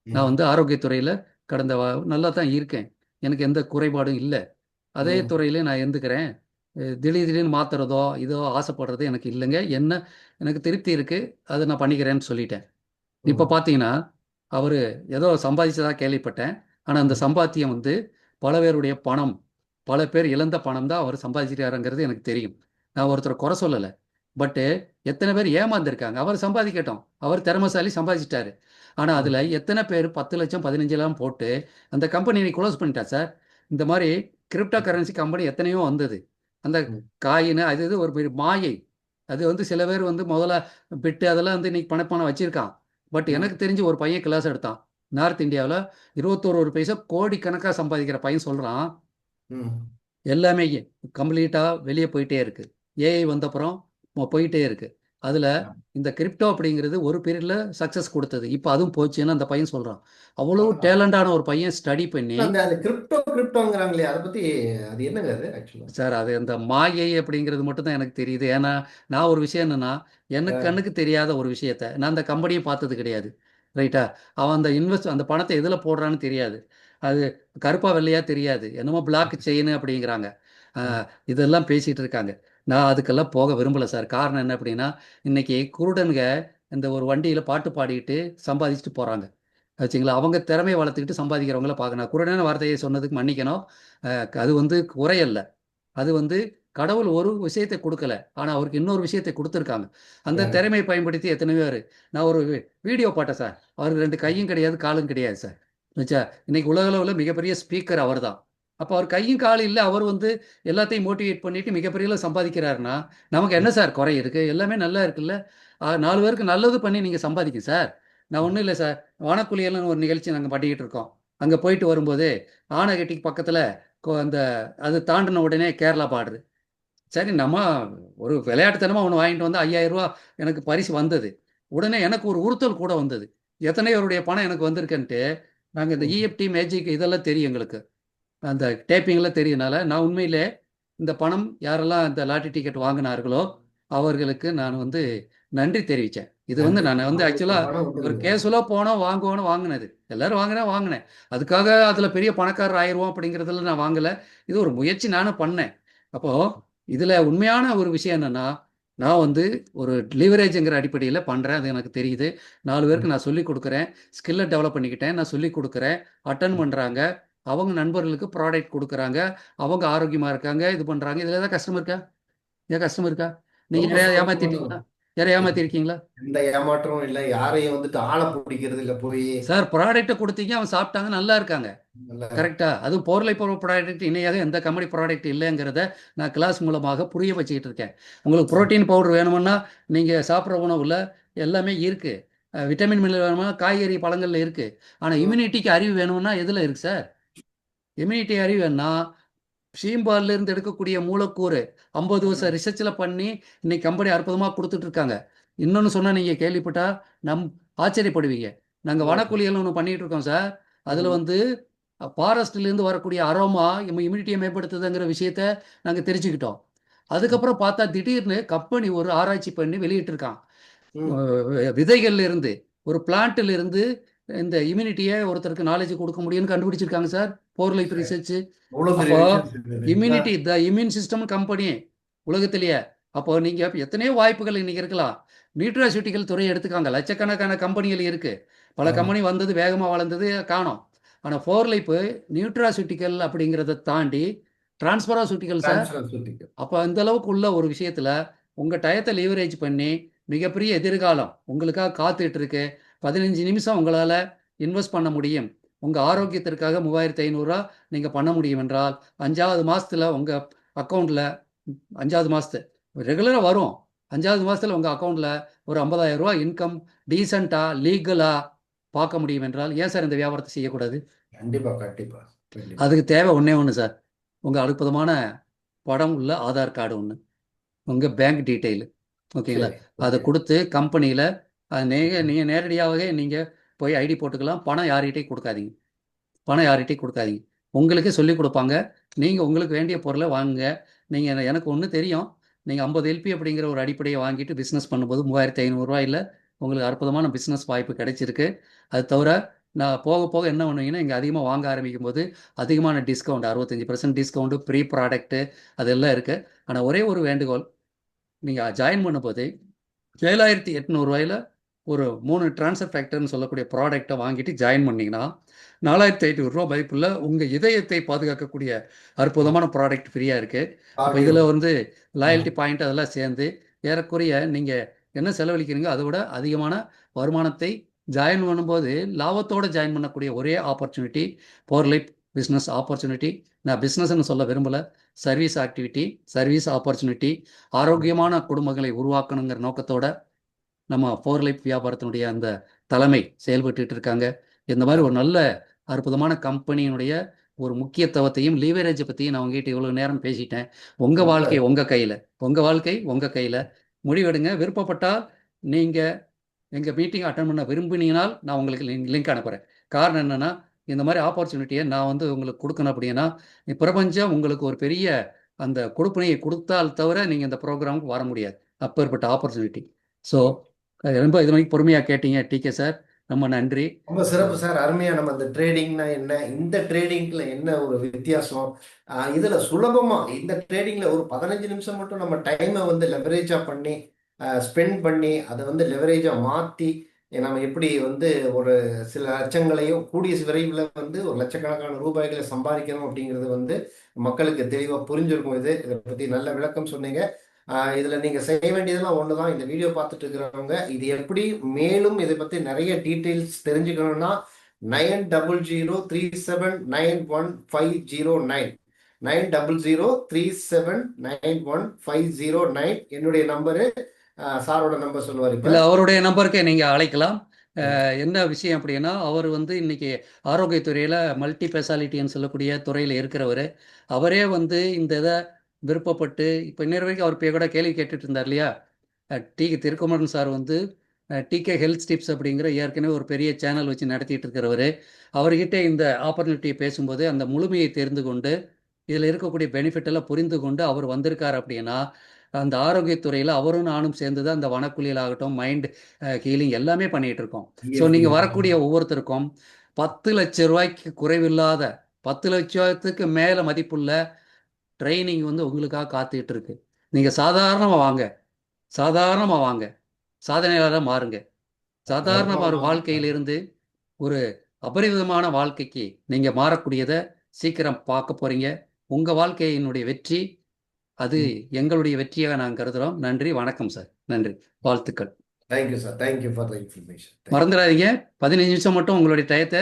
S1: நான்
S2: ம்.
S1: வந்து ஆரோக்கியத்துறையில் கடந்த நல்லா தான் இருக்கேன். எனக்கு எந்த குறைபாடும் இல்லை. அதே
S2: ம்.
S1: துறையிலே நான் இருந்துக்கிறேன். திடீர்னு மாத்துறதோ இதோ ஆசைப்படுறது எனக்கு இல்லைங்க. என்ன எனக்கு திருப்தி இருக்குது, அதை நான் பண்ணிக்கிறேன்னு சொல்லிட்டேன். இப்போ
S2: ம்.
S1: பார்த்தீங்கன்னா அவர் ஏதோ சம்பாதிச்சதா கேள்விப்பட்டேன். ஆனால் அந்த
S2: ம்.
S1: சம்பாத்தியம் வந்து பல பேருடைய பணம், பல பேர் இழந்த பணம் தான் அவர் சம்பாதிச்சிட்டாருங்கிறது எனக்கு தெரியும். நான் ஒருத்தரை குறை சொல்லலை. பட்டு எத்தனை பேர் ஏமாந்துருக்காங்க. அவர் சம்பாதிக்கட்டும், அவர் திறமைசாலி, சம்பாதிச்சிட்டாரு. ஆனால் அதில்
S2: ம்.
S1: எத்தனை பேர் 10 லட்சம் 15 போட்டு அந்த கம்பெனியை க்ளோஸ் பண்ணிட்டா சார். இந்த மாதிரி கிரிப்டோ கரன்சி கம்பெனி எத்தனையோ வந்தது. அந்த
S2: ம்.
S1: காயின் அது இது ஒரு பெரிய மாயை. அது வந்து சில பேர் வந்து முதல்ல பிட்டு அதெல்லாம் வந்து இன்னைக்கு பணப்பணம் வச்சிருக்கான். பட்
S2: ம்.
S1: எனக்கு தெரிஞ்சு ஒரு பையன் கிளாஸ் எடுத்தான். நார்த் இந்தியாவில் 21 பைசா கோடிக்கணக்காக சம்பாதிக்கிற பையன் சொல்கிறான்.
S2: ம்.
S1: எல்லாமே கம்ப்ளீட்டாக வெளியே போயிட்டே இருக்கு. ஏஐ வந்தப்புறம் போயிட்டே இருக்கு. அதில் இந்த கிரிப்டோ அப்படிங்கிறது ஒரு பீரியடில் சக்ஸஸ் கொடுத்தது. இப்போ அதுவும் போச்சுன்னு அந்த பையன் சொல்கிறான். அவ்வளோ
S2: ஆமா.
S1: டேலண்டான ஒரு பையன் ஸ்டடி பண்ணி.
S2: அந்த அந்த கிரிப்டோங்கிறாங்களே அதை பத்தி அது என்னங்க அது ஆக்சுவலா?
S1: சார், அது அந்த மாயை அப்படிங்கிறது மட்டும் தான் எனக்கு தெரியுது. ஏன்னா நான் ஒரு விஷயம் என்னன்னா, எனக்கு கண்ணுக்கு தெரியாத ஒரு விஷயத்த நான் அந்த கம்பெனியை பார்த்தது கிடையாது. ரைட்டா? அவன் அந்த அந்த பணத்தை எதில் போடுறான்னு தெரியாது. அது கருப்பா வெள்ளையா தெரியாது. என்னமோ பிளாக் செயின் அப்படிங்கிறாங்க. இதெல்லாம் பேசிட்டு இருக்காங்க. நான் அதுக்கெல்லாம் போக விரும்பல சார். காரணம் என்ன அப்படின்னா, இன்னைக்கு குருடனுங்க இந்த ஒரு வண்டியில் பாட்டு பாடிட்டு சம்பாதிச்சுட்டு போகிறாங்க. ஆச்சுங்களா? அவங்க திறமையை வளர்த்துக்கிட்டு சம்பாதிக்கிறவங்கள பார்க்கணும். குருடன வார்த்தையை சொன்னதுக்கு மன்னிக்கணும். அது வந்து குறையல்ல. அது வந்து கடவுள் ஒரு விஷயத்தை கொடுக்கல. ஆனால் அவருக்கு இன்னொரு விஷயத்தை கொடுத்துருக்காங்க. அந்த திறமையை பயன்படுத்தி எத்தனை பேர். நான் ஒரு வீடியோ பார்த்தேன் சார். அவருக்கு 2 கையும் கிடையாது, காலும் கிடையாது சார். வச்சா இன்னைக்கு உலக அளவில் மிகப்பெரிய ஸ்பீக்கர் அவர் தான். அப்போ அவர் கையும் காலும் இல்லை, அவர் வந்து எல்லாத்தையும் மோட்டிவேட் பண்ணிட்டு மிகப்பெரிய சம்பாதிக்கிறாருன்னா நமக்கு என்ன சார் குறை இருக்கு? எல்லாமே நல்லா இருக்குல்ல. 4 பேருக்கு நல்லது பண்ணி நீங்கள் சம்பாதிக்க சார். நான் ஒன்றும் இல்லை சார். வானக்குளியல்னு ஒரு நிகழ்ச்சி நாங்கள் பண்ணிக்கிட்டு இருக்கோம். அங்கே போயிட்டு வரும்போது ஆனைகட்டிக்கு பக்கத்தில் அந்த அது தாண்டின உடனே கேரளா பார்டரு. சரி, நம்ம ஒரு விளையாட்டுத்தனமாக ஒன்று வாங்கிட்டு வந்து 5000 ரூபா எனக்கு பரிசு வந்தது. உடனே எனக்கு ஒரு உறுத்தல் கூட வந்தது. எத்தனை பேருடைய பணம் எனக்கு வந்திருக்குன்ட்டு. நாங்கள் இந்த இஎஃப்டி மேஜிக் இதெல்லாம் தெரியும் எங்களுக்கு, அந்த டேப்பிங்லாம் தெரியுதுனால நான் உண்மையிலே இந்த பணம் யாரெல்லாம் இந்த லாட்டரி டிக்கெட் வாங்கினார்களோ அவர்களுக்கு நான் வந்து நன்றி தெரிவித்தேன். இது வந்து
S2: நன்றி.
S1: நான் வந்து
S2: அவங்களுக்கு
S1: ஆக்சுவலாக
S2: பணம்
S1: ஒரு
S2: வந்துருது.
S1: கேஷுவலாக போனோம் வாங்குவோன்னு வாங்கினது. எல்லாரும் வாங்கினேன். அதுக்காக அதில் பெரிய பணக்காரர் ஆயிடுவோம் அப்படிங்கிறதுல நான் வாங்கலை. இது ஒரு முயற்சி நானும் பண்ணேன். அப்போது இதில் உண்மையான ஒரு விஷயம் என்னென்னா, நான் வந்து ஒரு லிவரேஜுங்கிற அடிப்படையில் பண்ணுறேன். அது எனக்கு தெரியுது. 4 பேருக்கு நான் சொல்லிக் கொடுக்குறேன். ஸ்கில்லை டெவலப் பண்ணிக்கிட்டேன். நான் சொல்லிக் கொடுக்குறேன். அட்டன் பண்ணுறாங்க. அவங்க நண்பர்களுக்கு ப்ராடக்ட் கொடுக்குறாங்க. அவங்க ஆரோக்கியமாக இருக்காங்க. இது பண்ணுறாங்க. இதில் ஏதாவது கஷ்டம் இருக்கா? ஏன் கஷ்டம் இருக்கா? நீங்கள்
S2: ரொம்ப
S1: யாரையாவது
S2: சந்தோஷமான
S1: ஏமாத்திட்டீங்களா? யாரை ஏமாத்திருக்கீங்களா?
S2: எந்த ஏமாற்றமும் இல்லை. யாரையும் வந்துட்டு ஆளை பிடிக்கிறது இல்லை போய்.
S1: சார், ப்ராடக்ட்டை கொடுத்தீங்க, அவன் சாப்பிட்டாங்க, நல்லா இருக்காங்க.
S2: நல்ல
S1: கரெக்டா? அதுவும் பொருளை பொருள் ப்ராடக்ட் இணையாக எந்த கம்பெனி ப்ராடக்ட் இல்லைங்கிறத நான் கிளாஸ் மூலமாக புரிய வச்சுக்கிட்டு இருக்கேன். உங்களுக்கு புரோட்டீன் பவுடர் வேணுமுன்னா நீங்கள் சாப்பிட்ற உணவில் எல்லாமே இருக்குது. விட்டமின் மினரல் வேணுமா காய்கறி பழங்களில் இருக்குது. ஆனால் இம்யூனிட்டிக்கு அறிவு வேணும்னா எதில் இருக்குது சார்? இம்யூனிட்டி அறிவு வேணும்னா சீம்பால்ல இருந்து எடுக்கக்கூடிய மூலக்கூறு 50 வருஷம் ரிசர்ச்சில் பண்ணி இன்னைக்கு கம்பெனி அற்புதமாக கொடுத்துட்டு இருக்காங்க. இன்னொன்று சொன்னால் நீங்கள் கேள்விப்பட்டா நம் ஆச்சரியப்படுவீங்க. நாங்கள் வனக்குழியல் ஒன்று பண்ணிகிட்டு இருக்கோம் சார். அதில் வந்து ஃபாரஸ்ட்லேருந்து வரக்கூடிய அரோமா இம்யூனிட்டியை மேம்படுத்துதுங்கிற விஷயத்த நாங்கள் தெரிஞ்சுக்கிட்டோம். அதுக்கப்புறம் பார்த்தா திடீர்னு கம்பெனி ஒரு ஆராய்ச்சி பண்ணி வெளியிட்டிருக்கான். விதைகள்ல இருந்து ஒரு பிளான்ட்ல இருந்து இந்த இம்யூனிட்டியை ஒருத்தருக்கு நாலேஜ் கொடுக்க முடியும்னு கண்டுபிடிச்சிருக்காங்க சார். போர் லைஃப் ரிசர்ச்.
S2: அவ்வளவு பெரிய
S1: அப்போ
S2: ரிசர்ச் இருக்குது.
S1: இம்யூனிட்டி த இம்யூன் சிஸ்டம் கம்பெனி உலகத்திலேயே. அப்போ நீங்க எத்தனையோ வாய்ப்புகள் இன்னைக்கு இருக்கலாம். நியூட்ராசியூட்டிக்கல் துறையை எடுத்துக்காங்க, லட்சக்கணக்கான கம்பெனிகள் இருக்கு. பல கம்பெனி வந்தது, வேகமாக வளர்ந்தது, காணோம். ஆனால் ஃபோர் லைஃப் நியூட்ராசியூட்டிக்கல் அப்படிங்கிறத தாண்டி டிரான்ஸ்பராசூட்டிக்கல் சார்.
S2: டிரான்ஸ்ஃபர்.
S1: அப்போ அந்த அளவுக்கு உள்ள ஒரு விஷயத்தில் உங்கள் டயத்தை லீவரேஜ் பண்ணி மிகப்பெரிய எதிர்காலம் உங்களுக்காக காத்துட்டு இருக்கு. 15 நிமிஷம் உங்களால் இன்வெஸ்ட் பண்ண முடியும். உங்கள் ஆரோக்கியத்திற்காக 3500 ரூபா நீங்கள் பண்ண முடியும் என்றால் 5வது மாதத்தில் உங்கள் அக்கௌண்ட்டில் 5வது மாதத்து ரெகுலராக வரும். 5வது மாதத்தில் உங்கள் அக்கௌண்ட்டில் ஒரு 50,000 ரூபா இன்கம் டீசெண்டாக லீகலாக பார்க்க முடியும் என்றால் ஏன் சார் இந்த வியாபாரத்தை செய்யக்கூடாது?
S2: கண்டிப்பா கண்டிப்பா.
S1: அதுக்கு தேவை ஒன்றே ஒன்று சார். உங்கள் அற்புதமான படம் உள்ள ஆதார் கார்டு ஒன்று, உங்கள் பேங்க் டீட்டெயில், ஓகேங்களா?
S2: சரி.
S1: அதை
S2: ஓகே.
S1: கொடுத்து கம்பெனியில் நீங்கள் நேரடியாகவே நீங்கள் போய் ஐடி போட்டுக்கலாம். பணம் யார்கிட்டையும் கொடுக்காதீங்க. பணம் யார்கிட்டையும் கொடுக்காதீங்க. உங்களுக்கே சொல்லிக் கொடுப்பாங்க. நீங்கள் உங்களுக்கு வேண்டிய பொருளை வாங்குங்க. நீங்கள் எனக்கு ஒன்று தெரியும். நீங்கள் 50 எல்பி அப்படிங்கிற ஒரு அடிப்படையை வாங்கிட்டு பிஸ்னஸ் பண்ணும்போது 3500 ரூபாயில் உங்களுக்கு அற்புதமான பிஸ்னஸ் வாய்ப்பு கிடைச்சிருக்கு. அது தவிர நான் போக போக என்ன பண்ணுவீங்கன்னா, இங்கே அதிகமாக வாங்க ஆரம்பிக்கும் போது அதிகமான டிஸ்கவுண்ட், 65% டிஸ்கவுண்ட்டு, ப்ரீ ப்ராடக்ட்டு அதெல்லாம் இருக்குது. ஆனால் ஒரே ஒரு வேண்டுகோள், நீங்கள் ஜாயின் பண்ணும்போது 7,800 ரூபாயில் ஒரு 3 ட்ரான்ஸ்ஃபர் ஃபேக்டர்னு சொல்லக்கூடிய ப்ராடக்டை வாங்கிட்டு ஜாயின் பண்ணிங்கன்னா 4,500 ரூபா மதிப்புள்ள உங்கள் இதயத்தை பாதுகாக்கக்கூடிய அற்புதமான ப்ராடக்ட் ஃப்ரீயாக இருக்குது. அப்போ
S2: ஆடியோ.
S1: இதில் வந்து லாயல்ட்டி பாயிண்ட் அதெல்லாம் சேர்ந்து ஏறக்குறைய நீங்கள் என்ன செலவழிக்கிறீங்க அதை விட அதிகமான வருமானத்தை ஜாயின் பண்ணும்போது லாபத்தோடு ஜாயின் பண்ணக்கூடிய ஒரே opportunity power life business opportunity. நான் பிஸ்னஸ்ன்னு சொல்ல விரும்பலை, சர்வீஸ் ஆக்டிவிட்டி, சர்வீஸ் ஆப்பர்ச்சுனிட்டி. ஆரோக்கியமான குடும்பங்களை உருவாக்கணுங்கிற நோக்கத்தோட நம்ம பவர் லைஃப் வியாபாரத்தினுடைய அந்த தலைமை செயல்பட்டு இருக்காங்க. இந்த மாதிரி ஒரு நல்ல அற்புதமான கம்பெனியினுடைய ஒரு முக்கியத்துவத்தையும் லீவரேஜை பற்றியும் நான் உங்ககிட்ட இவ்வளோ நேரம் பேசிட்டேன். உங்கள்
S2: ரொம்ப
S1: வாழ்க்கை உங்கள் கையில், உங்கள் வாழ்க்கை உங்கள் கையில். முடிவெடுங்க. விருப்பப்பட்டால் நீங்கள் எங்கள் மீட்டிங் அட்டன் பண்ண விரும்பினீங்கனால் நான் உங்களுக்கு லிங்க் அனுப்புகிறேன். காரணம் என்னென்னா, இந்த மாதிரி ஆப்பர்ச்சுனிட்டியை நான் வந்து உங்களுக்கு கொடுக்கணும். அப்படின்னா பிரபஞ்சம் உங்களுக்கு ஒரு பெரிய அந்த கொடுப்பினையை கொடுத்தால் தவிர நீங்கள் இந்த ப்ரோக்ராமுக்கு வர முடியாது. அப்பேற்பட்ட ஆப்பர்ச்சுனிட்டி. ஸோ ரொம்ப இது மாதிரி பொறுமையாக கேட்டீங்க டிகே சார், ரொம்ப நன்றி.
S2: ரொம்ப சிறப்பு சார். அருமையா நம்ம இந்த ட்ரேடிங்னா என்ன, இந்த ட்ரேடிங்ல என்ன ஒரு வித்தியாசம், இதுல சுலபமா இந்த ட்ரேடிங்ல ஒரு 15 நிமிஷம் மட்டும் நம்ம டைமை வந்து லெவரேஜா பண்ணி ஸ்பெண்ட் பண்ணி அதை வந்து லெவரேஜா மாத்தி நம்ம எப்படி வந்து ஒரு சில லட்சங்களையும் கூடிய விரைவில் வந்து ஒரு லட்சக்கணக்கான ரூபாய்களை சம்பாதிக்கணும் அப்படிங்கிறது வந்து மக்களுக்கு தெளிவா புரிஞ்சிருக்கும். இதை பத்தி நல்ல விளக்கம் சொன்னீங்க. இதுல நீங்க செய்ய வேண்டியதெல்லாம் ஒண்ணுதான். இந்த வீடியோ பார்த்துட்டு இருக்கிறவங்க இது எப்படி மேலும் இதை பத்தி நிறைய டீட்டெயில்ஸ் தெரிஞ்சுக்கணும்னா 9003791509 9003791509 என்னுடைய நம்பரு. சாரோட நம்பர் சொல்லுவார் இப்ப.
S1: இல்லை, அவருடைய நம்பருக்கு நீங்கள் அழைக்கலாம். என்ன விஷயம் அப்படின்னா, அவர் வந்து இன்னைக்கு ஆரோக்கியத்துறையில் மல்டி ஸ்பெஷாலிட்டின்னு சொல்லக்கூடிய துறையில் இருக்கிறவர். அவரே வந்து இந்த இதை விருப்பப்பட்டு இப்போ இன்னொரு வரைக்கும் அவர் கூட கேள்வி கேட்டுட்டு இருந்தார் இல்லையா. திருக்குமரன் சார் வந்து டிகே ஹெல்த் டிப்ஸ் அப்படிங்கிற ஏற்கனவே ஒரு பெரிய சேனல் வச்சு நடத்திட்டு இருக்கிறவர். அவர்கிட்ட இந்த ஆப்பர்ச்சுனிட்டியை பேசும்போது அந்த முழுமையை தெரிந்து கொண்டு இதில் இருக்கக்கூடிய பெனிஃபிட் எல்லாம் புரிந்து கொண்டு அவர் வந்திருக்கார் அப்படின்னா, அந்த ஆரோக்கியத்துறையில் அவரும் நானும் சேர்ந்து தான் அந்த வனக்குளியல் ஆகட்டும், மைண்ட் ஹீலிங் எல்லாமே பண்ணிகிட்டு இருக்கோம். ஸோ
S2: EFT
S1: நீங்கள் வரக்கூடிய ஒவ்வொருத்தருக்கும் 10 லட்சம் ரூபாய்க்கு குறைவில்லாத 10 லட்சத்துக்கு மேலே மதிப்புள்ள ட்ரைனிங் வந்து உங்களுக்காக காத்துக்கிட்டு இருக்கு. நீங்கள் சாதாரணமாக வாங்க, சாதாரணமாக வாங்க, சாதனையாளராக மாறுங்க. சாதாரண ஒரு வாழ்க்கையிலிருந்து ஒரு அபரிவிதமான வாழ்க்கைக்கு நீங்கள் மாறக்கூடியதை சீக்கிரம் பார்க்க போகிறீங்க. உங்கள் வாழ்க்கையினுடைய வெற்றி அது எங்களுடைய வெற்றியாக நாங்கள் கருதுகிறோம். நன்றி, வணக்கம் சார். நன்றி, வாழ்த்துக்கள்.
S2: Thank you sir. Thank you for the information.
S1: மறந்துடாதீங்க, 15 நிமிஷம் மட்டும் உங்களுடைய டயத்தை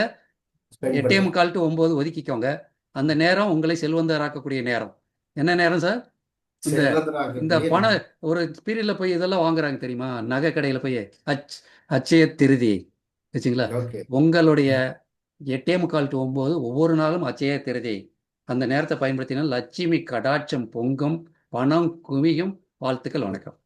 S2: ஸ்பெண்ட்
S1: 8:45 to 9 ஒதுக்கிக்கோங்க. அந்த நேரம் உங்களை செல்வந்தராக்கக்கூடிய நேரம். என்ன நேரம் சார்? இந்த இந்த பண ஒரு பீரியட்ல போய் இதெல்லாம் வாங்குறாங்க தெரியுமா, நகை கடையில் போய் அச்சய திருதி வச்சுங்களா.
S2: ஓகே.
S1: உங்களுடைய 8:45 to 9 ஒவ்வொரு நாளும் அச்சய திருதி. அந்த நேரத்தை பயன்படுத்தினால் லட்சுமி கடாட்சம் பொங்கும், பணம் குவியும். வாழ்த்துக்கள், வணக்கம்.